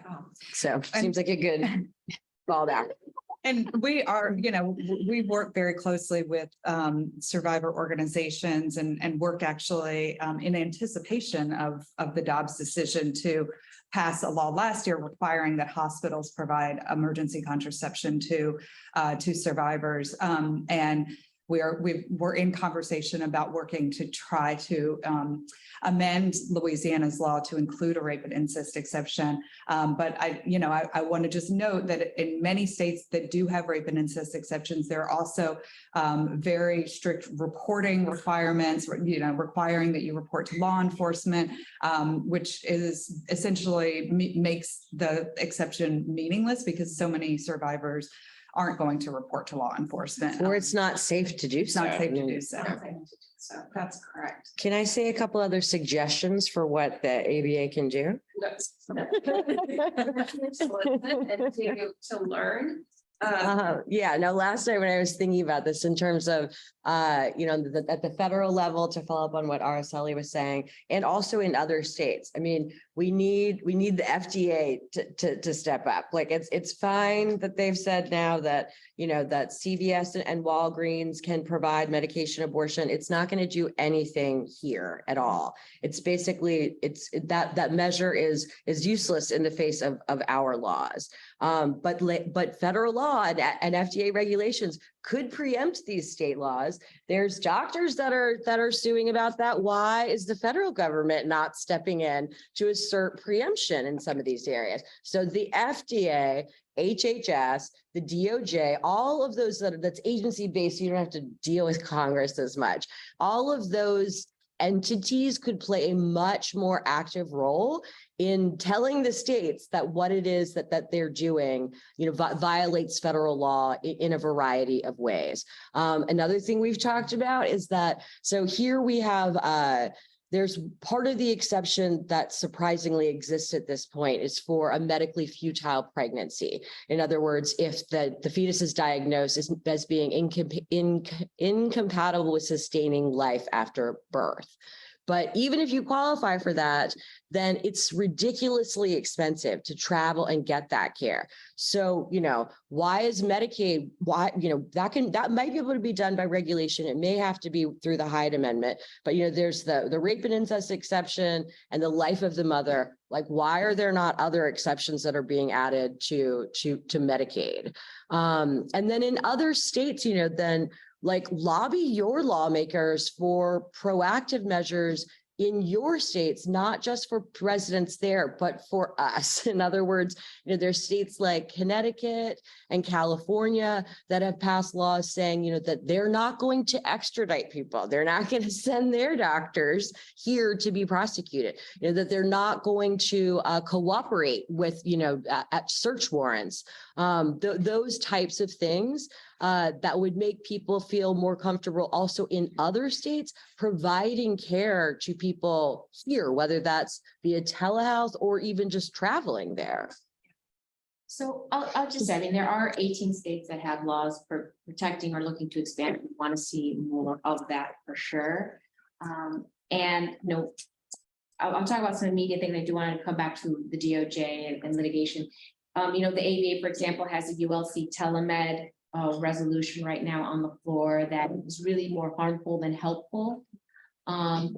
So seems like a good call down. And we are, we work very closely with survivor organizations and work actually in anticipation of the Dobbs decision to pass a law last year requiring that hospitals provide emergency contraception to survivors. And we're in conversation about working to try to amend Louisiana's law to include a rape and incest exception. But I want to just note that in many states that do have rape and incest exceptions, there are also very strict reporting requirements, requiring that you report to law enforcement, which is essentially makes the exception meaningless because so many survivors aren't going to report to law enforcement. Or it's not safe to do It's so. not safe to do so. so that's correct. Can I say a couple other suggestions for what the ABA can do? To listen and to learn Yeah, no, last night when I was thinking about this in terms of, at the federal level, to follow up on what Araceli was saying, and also in other states. I mean, we need the FDA to step up. Like, it's fine that they've said now that, that CVS and Walgreens can provide medication abortion. It's not going to do anything here at all. It's basically, that measure is useless in the face of our laws. But federal law and FDA regulations could preempt these state laws. There's doctors that are suing about that. Why is the federal government not stepping in to assert preemption in some of these areas? So the FDA, HHS, the DOJ, all of those that's agency based, you don't have to deal with Congress as much. All of those entities could play a much more active role in telling the states that what it is that they're doing, violates federal law in a variety of ways. Another thing we've talked about is that, so here we have, there's part of the exception that surprisingly exists at this point is for a medically futile pregnancy. In other words, if the fetus is diagnosed as being incompatible with sustaining life after birth. But even if you qualify for that, then it's ridiculously expensive to travel and get that care. So, why is Medicaid, that might be able to be done by regulation. It may have to be through the Hyde Amendment, but there's the rape and incest exception and the life of the mother. Like, why are there not other exceptions that are being added to Medicaid? And then in other states, then lobby your lawmakers for proactive measures in your states, not just for residents there, but for us. In other words, there's states like Connecticut and California that have passed laws saying, that they're not going to extradite people. They're not going to send their doctors here to be prosecuted, that they're not going to cooperate with, at search warrants, those types of things. That would make people feel more comfortable also in other states providing care to people here, whether that's via telehealth or even just traveling there. So I'll just say, there are 18 states that have laws for protecting or looking to expand. We want to see more of that for sure. And I'll talk about some immediate things. I do want to come back to the DOJ and litigation. The ABA, for example, has a ULC telemed resolution right now on the floor that is really more harmful than helpful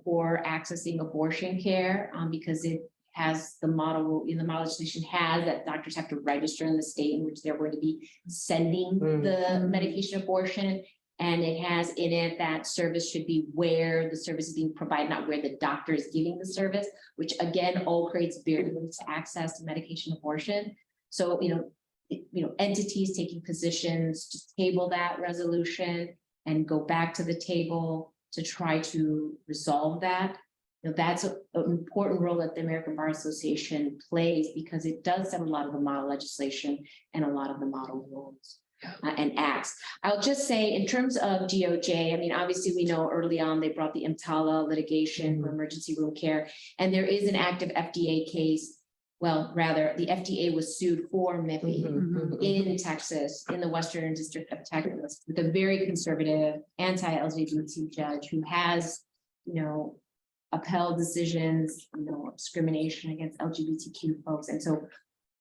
for accessing abortion care, because it has the model in the model legislation has that doctors have to register in the state in which they're going to be sending the medication abortion. And it has in it that service should be where the service is being provided, not where the doctor is giving the service, which again, all creates barriers to access to medication abortion. So, entities taking positions to table that resolution and go back to the table to try to resolve that. That's an important role that the American Bar Association plays, because it does set a lot of the model legislation and a lot of the model rules and acts. I'll just say in terms of DOJ, obviously we know early on they brought the EMTALA litigation for emergency room care, and there is an active FDA case. Well, rather, the FDA was sued for MIPI in Texas, in the Western District of Texas, with a very conservative anti-LGBT judge who has, upheld decisions, discrimination against LGBTQ folks. And so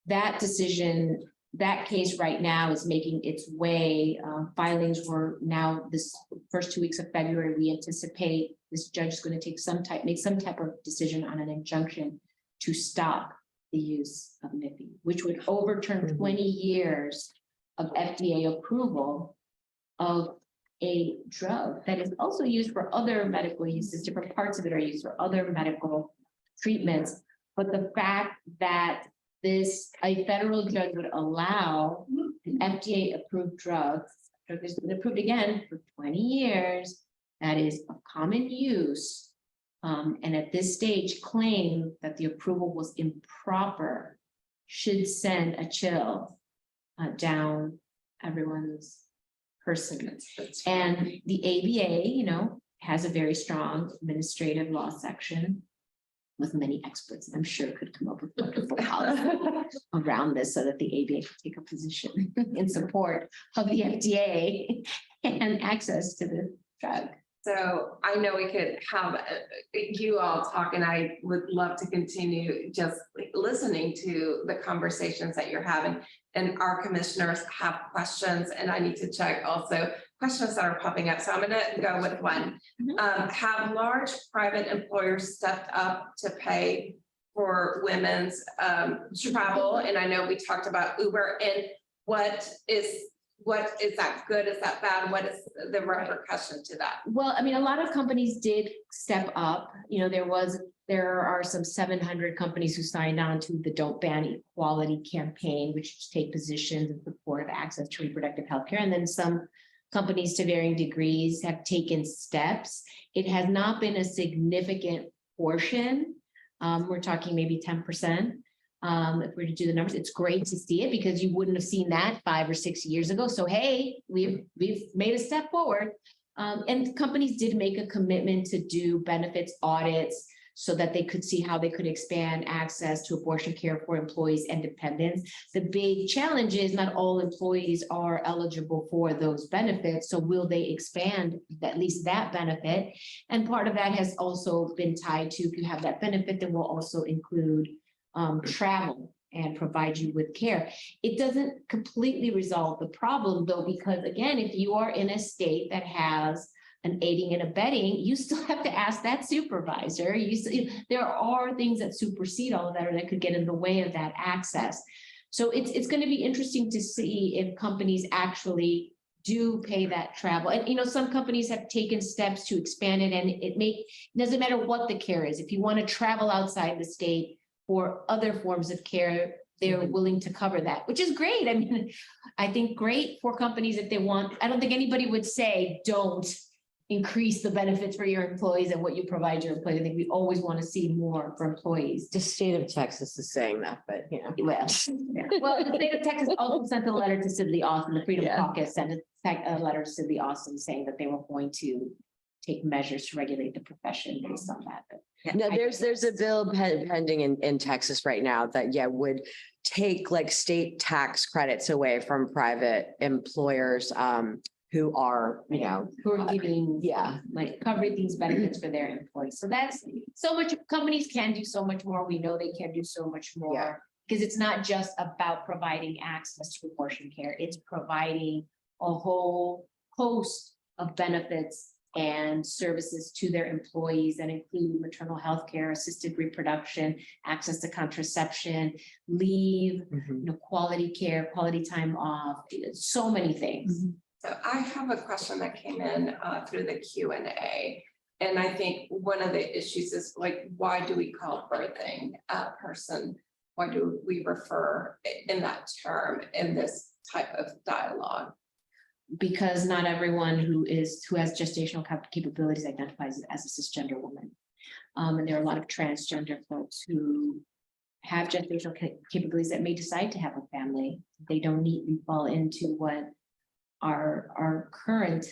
that decision, that case right now is making its way. Filings were now this first 2 weeks of February. We anticipate this judge is going to make some type of decision on an injunction to stop the use of MIPI, which would overturn 20 years of FDA approval of a drug that is also used for other medical uses. Different parts of it are used for other medical treatments. But the fact that a federal judge would allow an FDA approved drug that's been approved again for 20 years, that is of common use, and at this stage claim that the approval was improper, should send a chill down everyone's person. And the ABA, has a very strong administrative law section with many experts, and I'm sure could come up with wonderful policy around this so that the ABA could take a position in support of the FDA and access to the drug. So I know we could have you all talk, and I would love to continue just listening to the conversations that you're having. And our commissioners have questions, and I need to check also questions that are popping up. So I'm going to go with one. Have large private employers stepped up to pay for women's travel? And I know we talked about Uber, and what is that good? Is that bad? What is the repercussion to that? Well, I mean, a lot of companies did step up. You know, there are some 700 companies who signed on to the Don't Ban Equality campaign, which take positions in support of access to reproductive health care. And then some companies to varying degrees have taken steps. It has not been a significant portion. We're talking maybe 10%. If we're to do the numbers, it's great to see it because you wouldn't have seen that 5 or 6 years ago. So, hey, we've made a step forward. And companies did make a commitment to do benefits audits so that they could see how they could expand access to abortion care for employees and dependents. The big challenge is not all employees are eligible for those benefits. So will they expand at least that benefit? And part of that has also been tied to, if you have that benefit, then we'll also include travel and provide you with care. It doesn't completely resolve the problem though, because again, if you are in a state that has an aiding and abetting, you still have to ask that supervisor. There are things that supersede all of that, or that could get in the way of that access. So it's going to be interesting to see if companies actually do pay that travel. And, you know, some companies have taken steps to expand it, and it doesn't matter what the care is. If you want to travel outside the state for other forms of care, they're willing to cover that, which is great. I mean, I think great for companies if they want. I don't think anybody would say, don't increase the benefits for your employees and what you provide your employees. I think we always want to see more for employees. The state of Texas is saying that, but you know. Well, well, the state of Texas also sent a letter to Sidley Austin. The Freedom Caucus sent a letter to Sidley Austin saying that they were going to take measures to regulate the profession based on that. But No, there's a bill pending in Texas right now that would take like state tax credits away from private employers who are, you know, who are giving like covering these benefits for their employees. So that's so much. Companies can do so much more. We know they can do so much more because it's not just about providing access to abortion care. It's providing a whole host of benefits and services to their employees that include maternal health care, assisted reproduction, access to contraception, leave, you know, quality care, quality time off, so many things. So I have a question that came in through the Q&A. And I think one of the issues is like, why do we call birthing a person? Why do we refer in that term in this type of dialogue? Because not everyone who has gestational capabilities identifies as a cisgender woman. And there are a lot of transgender folks who have gestational capabilities that may decide to have a family. They don't neatly fall into what our current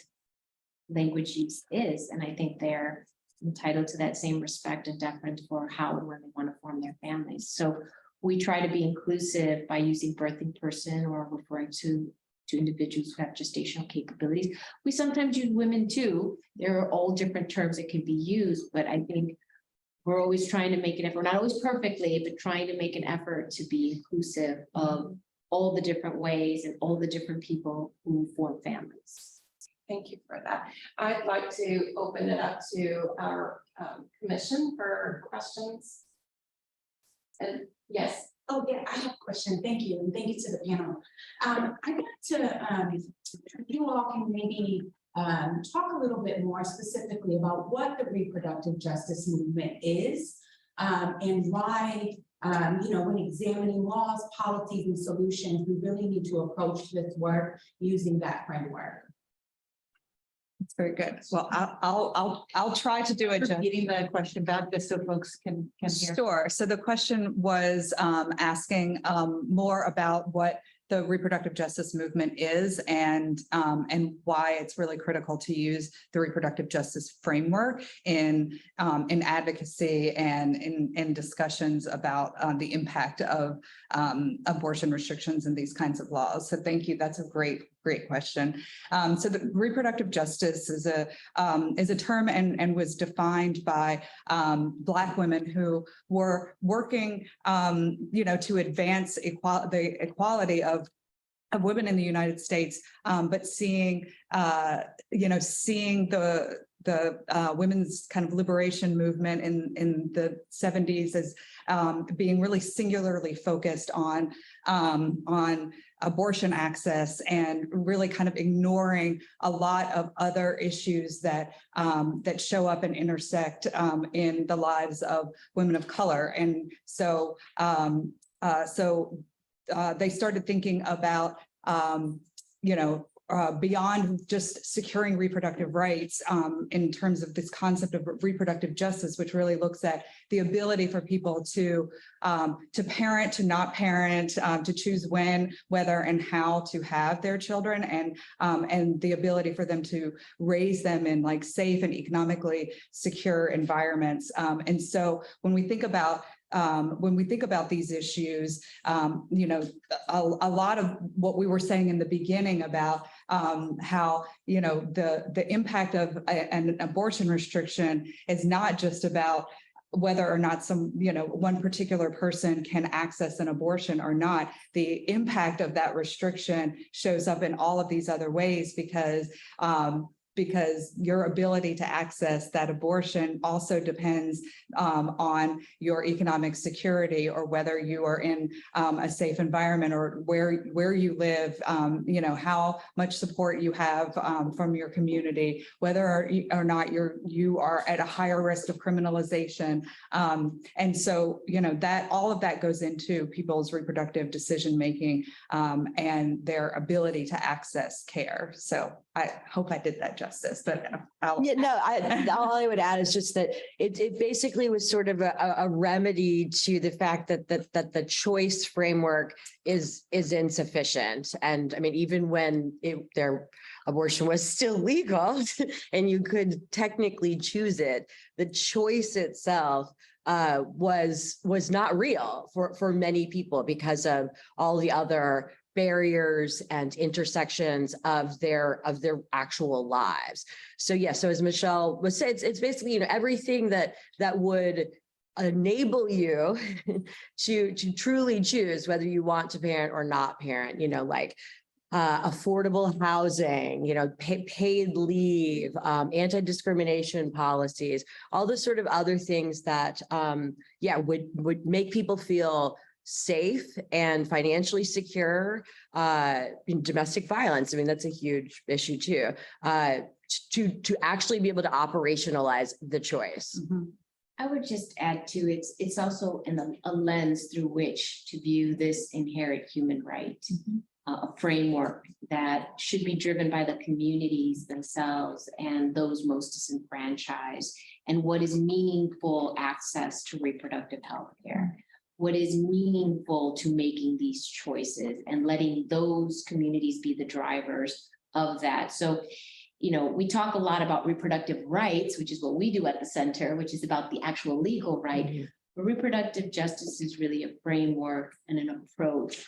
language use is. And I think they're entitled to that same respect and deference for how and when they want to form their families. So we try to be inclusive by using birthing person or referring to individuals who have gestational capabilities. We sometimes use women too. There are all different terms that can be used, but I think we're always trying to make an effort, not always perfectly, but trying to make an effort to be inclusive of all the different ways and all the different people who form families. Thank you for that. I'd like to open it up to our commission for questions. And yes. Oh, yeah, I have a question. Thank you. And thank you to the panel. I'd like to, you all can maybe talk a little bit more specifically about what the reproductive justice movement is and why, you know, when examining laws, policies, and solutions, we really need to approach this work using that framework. It's very good. Well, I'll try to do it. Repeating the question back just so folks can hear. Sure. So the question was asking more about what the reproductive justice movement is and why it's really critical to use the reproductive justice framework in advocacy and in discussions about the impact of abortion restrictions and these kinds of laws. So thank you. That's a great question. So the reproductive justice is a term and was defined by Black women who were working, to advance the equality of women in the United States, but seeing the women's kind of liberation movement in the 70s as being really singularly focused on abortion access and really kind of ignoring a lot of other issues that show up and intersect in the lives of women of color. And so they started thinking about beyond just securing reproductive rights in terms of this concept of reproductive justice, which really looks at the ability for people to parent, to not parent, to choose when, whether, and how to have their children, and the ability for them to raise them in like safe and economically secure environments. And so when we think about these issues, a lot of what we were saying in the beginning about how, the impact of an abortion restriction is not just about whether or not one particular person can access an abortion or not. The impact of that restriction shows up in all of these other ways because your ability to access that abortion also depends on your economic security, or whether you are in a safe environment, or where you live, how much support you have from your community, whether or not you are at a higher risk of criminalization. And so, that all of that goes into people's reproductive decision-making and their ability to access care. So I hope I did that justice, but all I would add is just that it basically was sort of a remedy to the fact that the choice framework is insufficient. And I mean, even when their abortion was still legal and you could technically choose it, the choice itself was not real for many people because of all the other barriers and intersections of their actual lives. So yeah, so as Michelle was saying, it's basically, everything that would enable you to truly choose whether you want to parent or not parent, like affordable housing, paid leave, anti-discrimination policies, all the sort of other things that would make people feel safe and financially secure. In domestic violence, I mean, that's a huge issue too, to actually be able to operationalize the choice. Mm-hmm. I would just add to it's also a lens through which to view this inherent human right, a framework that should be driven by the communities themselves and those most disenfranchised, and what is meaningful access to reproductive health care. What is meaningful to making these choices and letting those communities be the drivers of that. So, we talk a lot about reproductive rights, which is what we do at the center, which is about the actual legal right. Mm-hmm. But reproductive justice is really a framework and an approach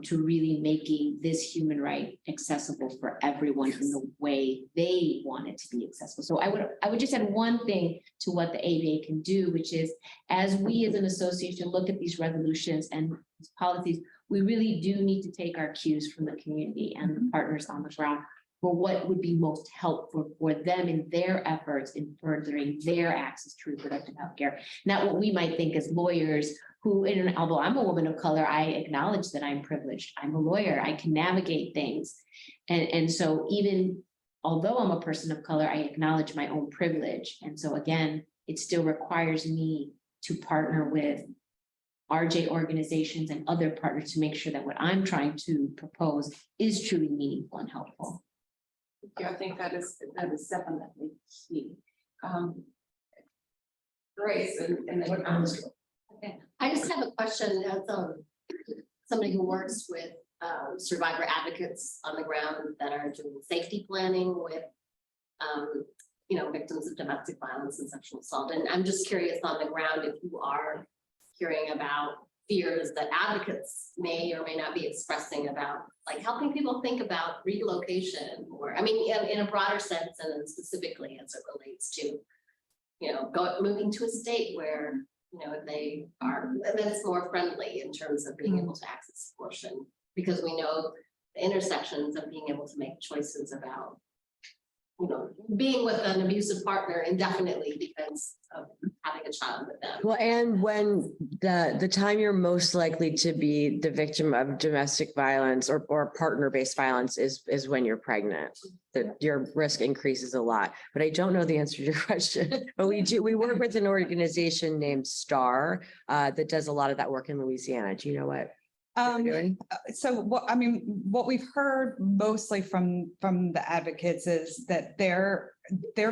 to really making this human right accessible for everyone in the way they want it to be accessible. So I would just add one thing to what the ABA can do, which is, as we as an association look at these resolutions and these policies, we really do need to take our cues from the community and the partners on the ground for what would be most helpful for them in their efforts in furthering their access to reproductive health care. Not what we might think as lawyers who, although I'm a woman of color, I acknowledge that I'm privileged. I'm a lawyer, I can navigate things. And so even although I'm a person of color, I acknowledge my own privilege. And so again, it still requires me to partner with RJ organizations and other partners to make sure that what I'm trying to propose is truly meaningful and helpful. Yeah, I think that is definitely key. Grace, and then Okay. I just have a question as somebody who works with survivor advocates on the ground that are doing safety planning with, victims of domestic violence and sexual assault. And I'm just curious on the ground if you are hearing about fears that advocates may or may not be expressing about, like, helping people think about relocation, or, I mean, in a broader sense, and then specifically as it relates to, moving to a state where, they are, that it's more friendly in terms of being able to access abortion, because we know the intersections of being able to make choices about, being with an abusive partner indefinitely because of having a child with them. Well, and when the time you're most likely to be the victim of domestic violence or partner-based violence is when you're pregnant. That your risk increases a lot. But I don't know the answer to your question. But we work with an organization named STAR that does a lot of that work in Louisiana. Do you know what they're doing? So what we've heard mostly from the advocates is that they're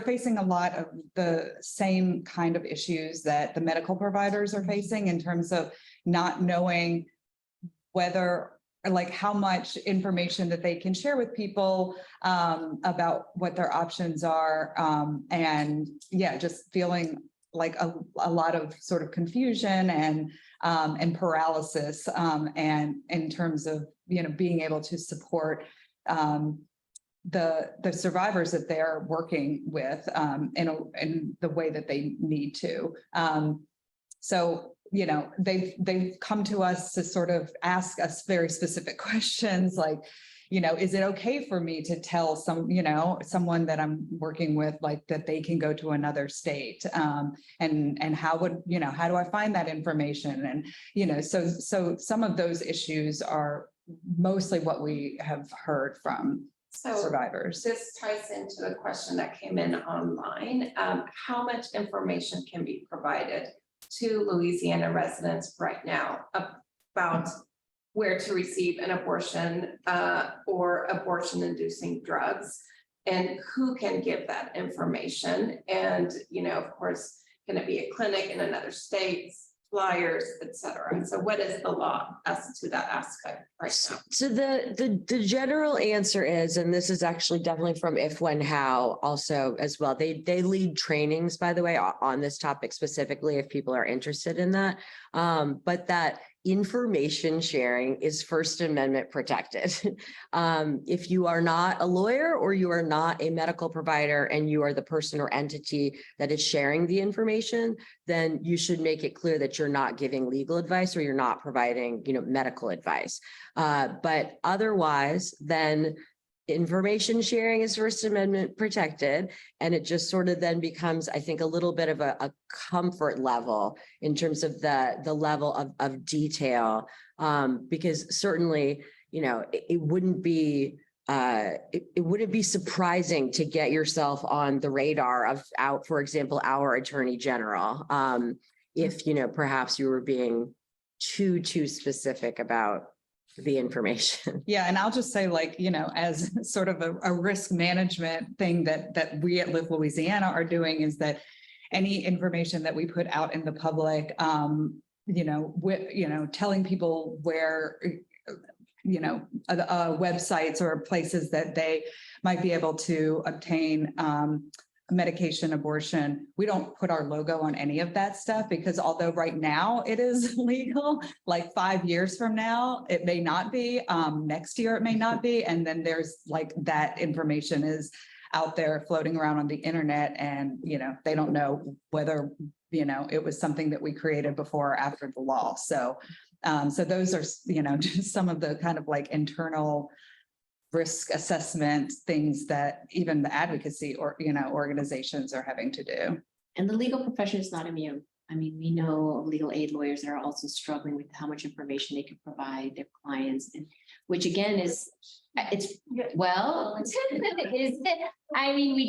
facing a lot of the same kind of issues that the medical providers are facing in terms of not knowing whether, like, how much information that they can share with people about what their options are. And yeah, just feeling like a lot of sort of confusion and paralysis and in terms of, being able to support the survivors that they're working with in the way that they need to. So, they've come to us to sort of ask us very specific questions like, is it okay for me to tell someone that I'm working with, like, that they can go to another state? And how do I find that information? And, so some of those issues are mostly what we have heard from survivors. This ties into the question that came in online. How much information can be provided to Louisiana residents right now about where to receive an abortion or abortion-inducing drugs, and who can give that information? And, of course, can it be a clinic in another state, flyers, et cetera? And so what is the law as to that aspect right now? So the general answer is, and this is actually definitely from If, When, How also as well. They lead trainings, by the way, on this topic specifically, if people are interested in that. But that information sharing is First Amendment protected. If you are not a lawyer or you are not a medical provider and you are the person or entity that is sharing the information, then you should make it clear that you're not giving legal advice or you're not providing, medical advice. But otherwise, then information sharing is First Amendment protected. And it just sort of then becomes, I think, a little bit of a comfort level in terms of the level of detail. Because certainly, it wouldn't be it wouldn't be surprising to get yourself on the radar of for example, our Attorney General, if, perhaps you were being too specific about the information. Yeah, and I'll just say, like, as sort of a risk management thing that we at Live Louisiana are doing is that any information that we put out in the public, telling people where, websites or places that they might be able to obtain medication abortion. We don't put our logo on any of that stuff because although right now it is legal, like 5 years from now, it may not be, next year it may not be. And then there's like that information is out there floating around on the internet and, they don't know whether, it was something that we created before or after the law. So, so those are, just some of the kind of like internal risk assessment things that even the advocacy or, organizations are having to do. And the legal profession is not immune. I mean, we know legal aid lawyers that are also struggling with how much information they can provide their clients, and which again is, we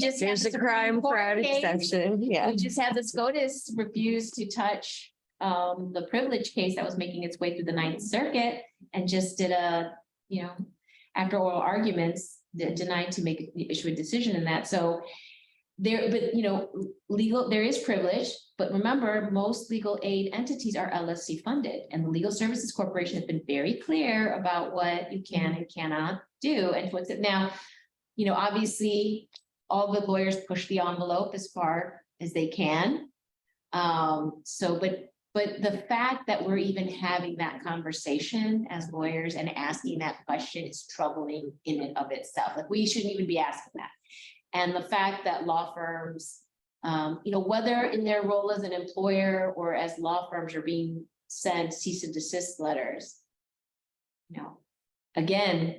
just There's a crime fraud exception. Yeah. We just had the SCOTUS refuse to touch the privilege case that was making its way through the Ninth Circuit and just did after oral arguments, denied to issue a decision in that. So there is privilege. But remember, most legal aid entities are LLC funded, and the Legal Services Corporation has been very clear about what you can and cannot do and what's it now. You know, obviously, all the lawyers push the envelope as far as they can. But the fact that we're even having that conversation as lawyers and asking that question is troubling in and of itself. Like, we shouldn't even be asking that. And the fact that law firms, you know, whether in their role as an employer or as law firms are being sent cease and desist letters, you know, again,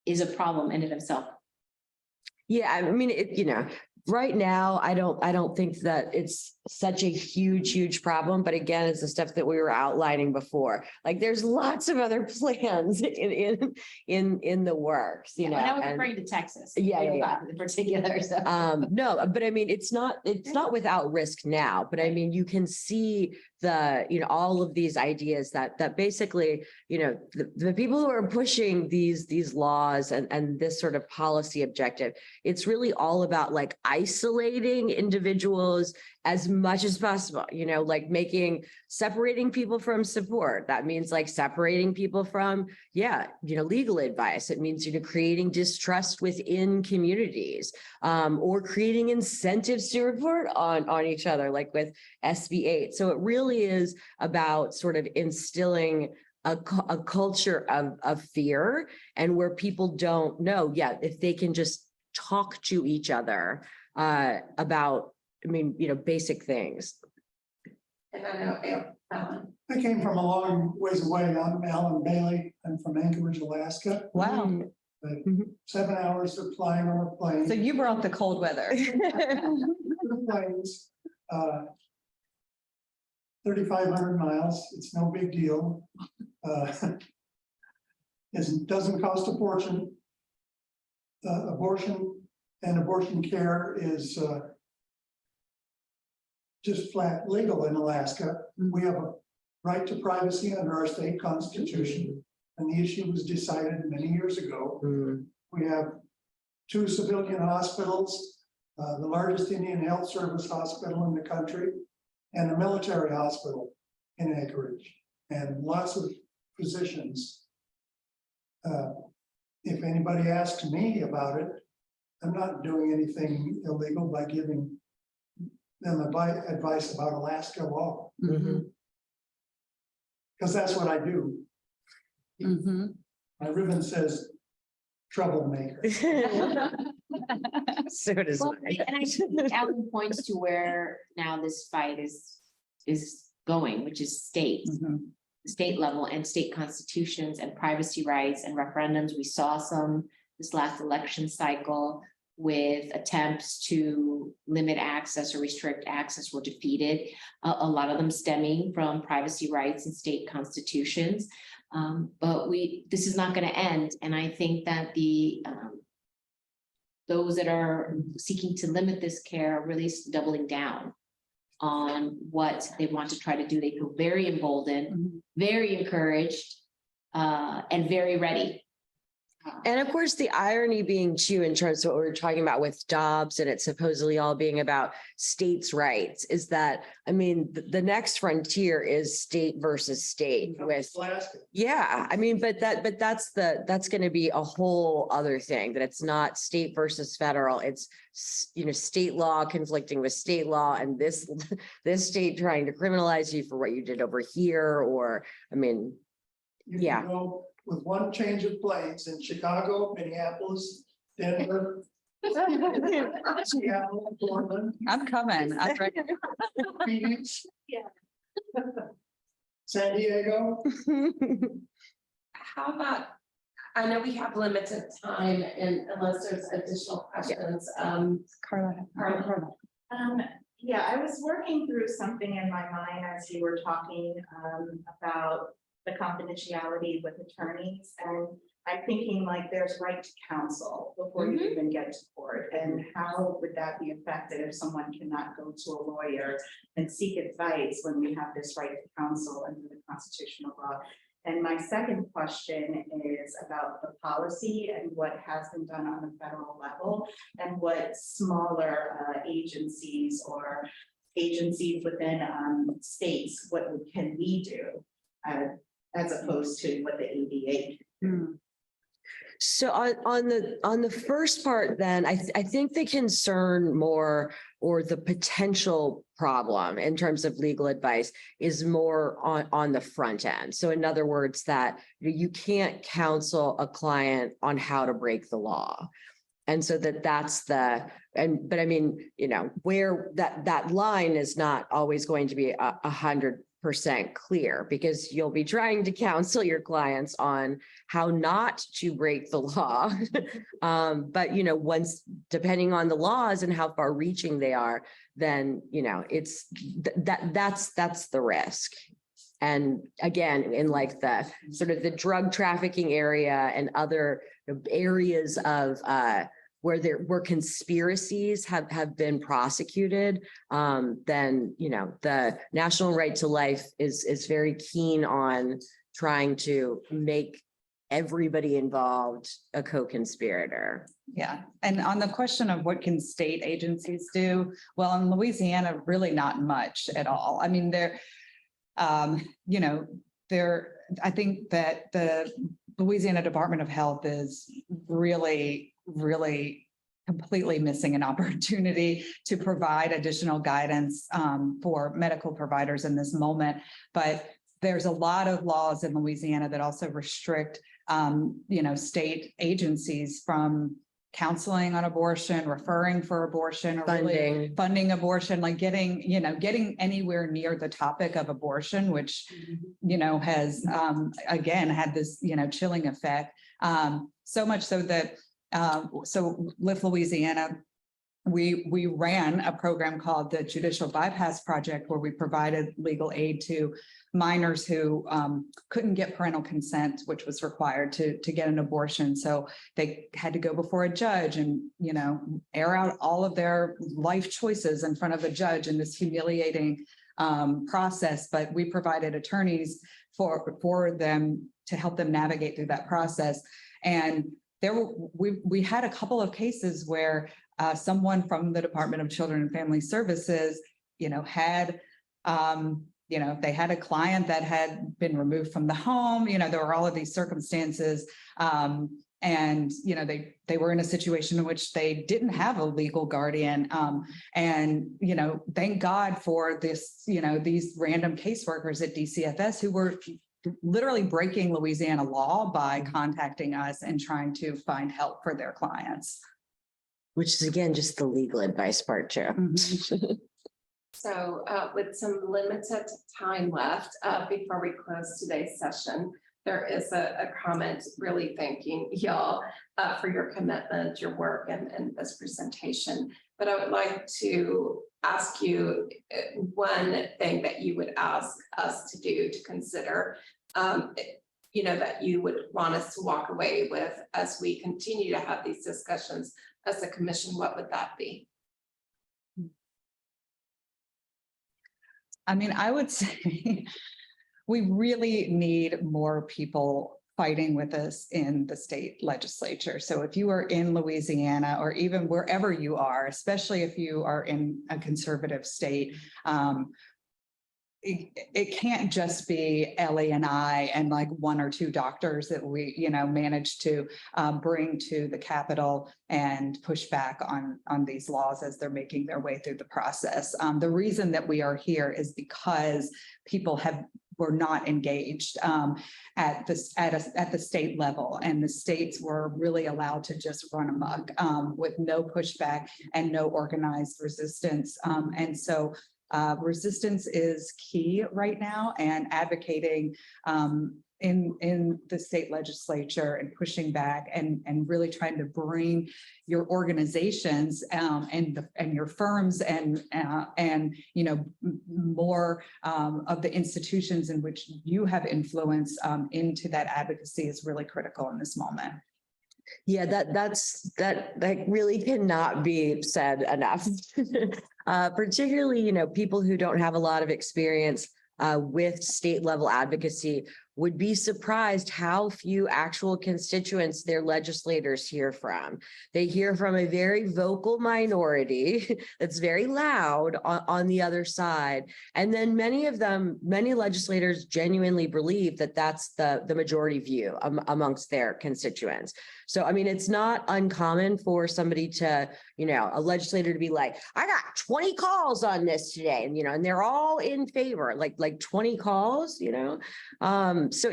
is a problem in and of itself. Yeah, I mean, you know, right now, I don't think that it's such a huge problem. But again, it's the stuff that we were outlining before. Like, there's lots of other plans in the works, you know. And I was and- referring to Texas. Yeah. In particular, so. No, but I mean, it's not without risk now, but I mean, you can see you know, all of these ideas that basically, you know, the people who are pushing these laws and this sort of policy objective, it's really all about like isolating individuals as much as possible, you know, like separating people from support. That means like separating people from, you know, legal advice. It means, you know, creating distrust within communities, or creating incentives to report on each other, like with SB 8. So it really is about sort of instilling a culture of fear, and where people don't know, if they can just talk to each other about, I mean, you know, basic things. And I know, I came from a long ways away. I'm Alan Bailey. I'm from Anchorage, Alaska. Wow. 7 hours of flying on a plane. So you brought the cold weather. The planes, 3,500 miles. It's no big deal. It doesn't cost a fortune. Abortion and abortion care is just flat legal in Alaska. We have a right to privacy under our state constitution, and the issue was decided many years ago. We have 2 civilian hospitals, the largest Indian Health Service hospital in the country, and a military hospital in Anchorage, and lots of physicians. If anybody asks me about it, I'm not doing anything illegal by giving them advice about Alaska law, because that's what I do. My ribbon says troublemaker. So does Well, mine. and I think Alan points to where now this fight is going, which is state level and state constitutions and privacy rights and referendums. We saw some this last election cycle with attempts to limit access or restrict access were defeated. A lot of them stemming from privacy rights and state constitutions. But this is not going to end. And I think that those that are seeking to limit this care are really doubling down on what they want to try to do. They feel very emboldened, very encouraged, and very ready. And of course, the irony being too, in terms of what we were talking about with Dobbs and it supposedly all being about states' rights, is that, I mean, the next frontier is state versus state with, Alaska. I mean, but that's going to be a whole other thing, that it's not state versus federal. It's, you know, state law conflicting with state law, and this state trying to criminalize you for what you did over here, or, I mean, You can go with one change of planes in Chicago, Minneapolis, Denver, Seattle, Portland, I'm coming. I'm ready. Phoenix. San Diego. how about, I know we have limited time, and unless there's additional questions, Carla. Carla. Yeah, I was working through something in my mind as you were talking about the confidentiality with attorneys, and I'm thinking like there's right to counsel before you even get to court, and how would that be affected if someone cannot go to a lawyer and seek advice when we have this right to counsel under the constitutional law? And my second question is about the policy and what has been done on the federal level, and what smaller agencies or agencies within states, what can we do? As opposed to what the ABA. So on the first part, then I think the concern more, or the potential problem in terms of legal advice, is more on the front end. So in other words, that you can't counsel a client on how to break the law. And so but I mean, where that line is not always going to be 100% clear, because you'll be trying to counsel your clients on how not to break the law. But, once, depending on the laws and how far reaching they are, then, it's that's the risk. And again, in like the sort of the drug trafficking area and other areas of where conspiracies have been prosecuted, then, the National Right to Life is very keen on trying to make everybody involved a co-conspirator. Yeah, and on the question of what can state agencies do, well, in Louisiana, really not much at all. I mean, I think that the Louisiana Department of Health is really completely missing an opportunity to provide additional guidance for medical providers in this moment. But there's a lot of laws in Louisiana that also restrict, state agencies from counseling on abortion, referring for abortion, or really funding abortion, like getting anywhere near the topic of abortion, which, has, again, had this, chilling effect. So much so that, so Lift Louisiana, we ran a program called the Judicial Bypass Project, where we provided legal aid to minors who couldn't get parental consent, which was required to get an abortion. So they had to go before a judge and, air out all of their life choices in front of a judge in this humiliating process. But we provided attorneys for them to help them navigate through that process. And we had a couple of cases where someone from the Department of Children and Family Services, had they had a client that had been removed from the home. There were all of these circumstances. And, they were in a situation in which they didn't have a legal guardian. And, thank God for this, these random caseworkers at DCFS who were literally breaking Louisiana law by contacting us and trying to find help for their clients. Which is, again, just the legal advice part too. Mm-hmm. So with some limited time left before we close today's session, there is a comment really thanking y'all for your commitment, your work, and this presentation. But I would like to ask you one thing that you would ask us to do, to consider, that you would want us to walk away with as we continue to have these discussions as a commission. What would that be? I mean, I would say we really need more people fighting with us in the state legislature. So if you are in Louisiana, or even wherever you are, especially if you are in a conservative state, it can't just be Ellie and I and like one or two doctors that we, managed to bring to the Capitol and push back on these laws as they're making their way through the process. The reason that we are here is because people were not engaged at the state level, and the states were really allowed to just run amok with no pushback and no organized resistance. And so resistance is key right now, and advocating in the state legislature and pushing back and really trying to bring your organizations and your firms and more of the institutions in which you have influence into that advocacy is really critical in this moment. Yeah, that really cannot be said enough. Particularly, people who don't have a lot of experience with state level advocacy would be surprised how few actual constituents their legislators hear from. They hear from a very vocal minority that's very loud on the other side. And then many legislators genuinely believe that that's the majority view amongst their constituents. So, I mean, it's not uncommon for somebody to, a legislator to be like, I got 20 calls on this today, and, and they're all in favor, like 20 calls, so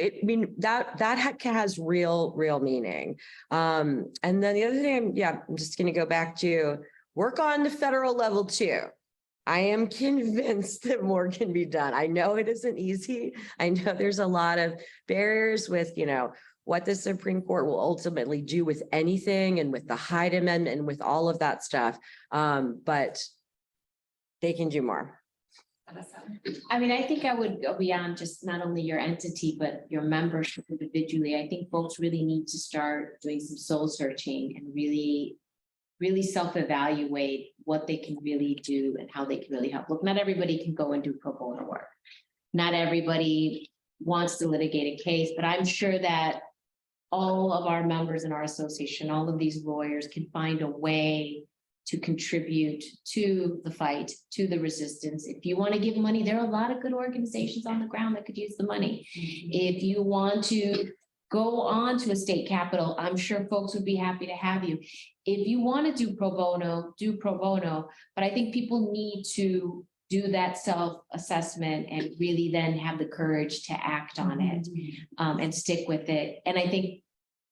that has real meaning. And then the other thing, I'm just going to go back to work on the federal level too. I am convinced that more can be done. I know it isn't easy. I know there's a lot of barriers with, what the Supreme Court will ultimately do with anything and with the Hyde Amendment and with all of that stuff. But they can do more. I mean, I think I would go beyond just not only your entity, but your membership individually. I think folks really need to start doing some soul searching and really self-evaluate what they can really do and how they can really help. Look, not everybody can go and do pro bono work. Not everybody wants to litigate a case, but I'm sure that all of our members in our association, all of these lawyers can find a way to contribute to the fight, to the resistance. If you want to give money, there are a lot of good organizations on the ground that could use the money. If you want to go on to a state capitol, I'm sure folks would be happy to have you. If you want to do pro bono, do pro bono. But I think people need to do that self-assessment and really then have the courage to act on it and stick with it. And I think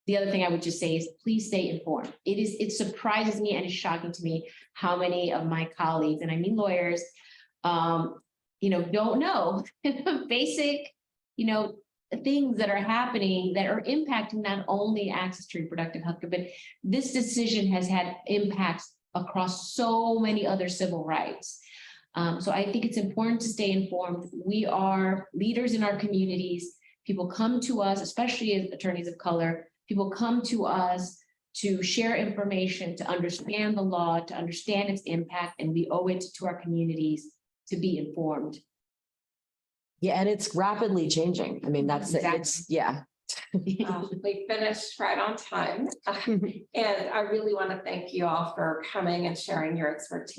the other thing I would just say is please stay informed. It surprises me and it's shocking to me how many of my colleagues, and I mean lawyers, don't know basic, things that are happening that are impacting not only access to reproductive health care, but this decision has had impacts across so many other civil rights. So I think it's important to stay informed. We are leaders in our communities. People come to us, especially as attorneys of color, people come to us to share information, to understand the law, to understand its impact, and we owe it to our communities to be informed. Yeah, and it's rapidly changing. I mean, that's We finished right on time. And I really want to thank you all for coming and sharing your expertise.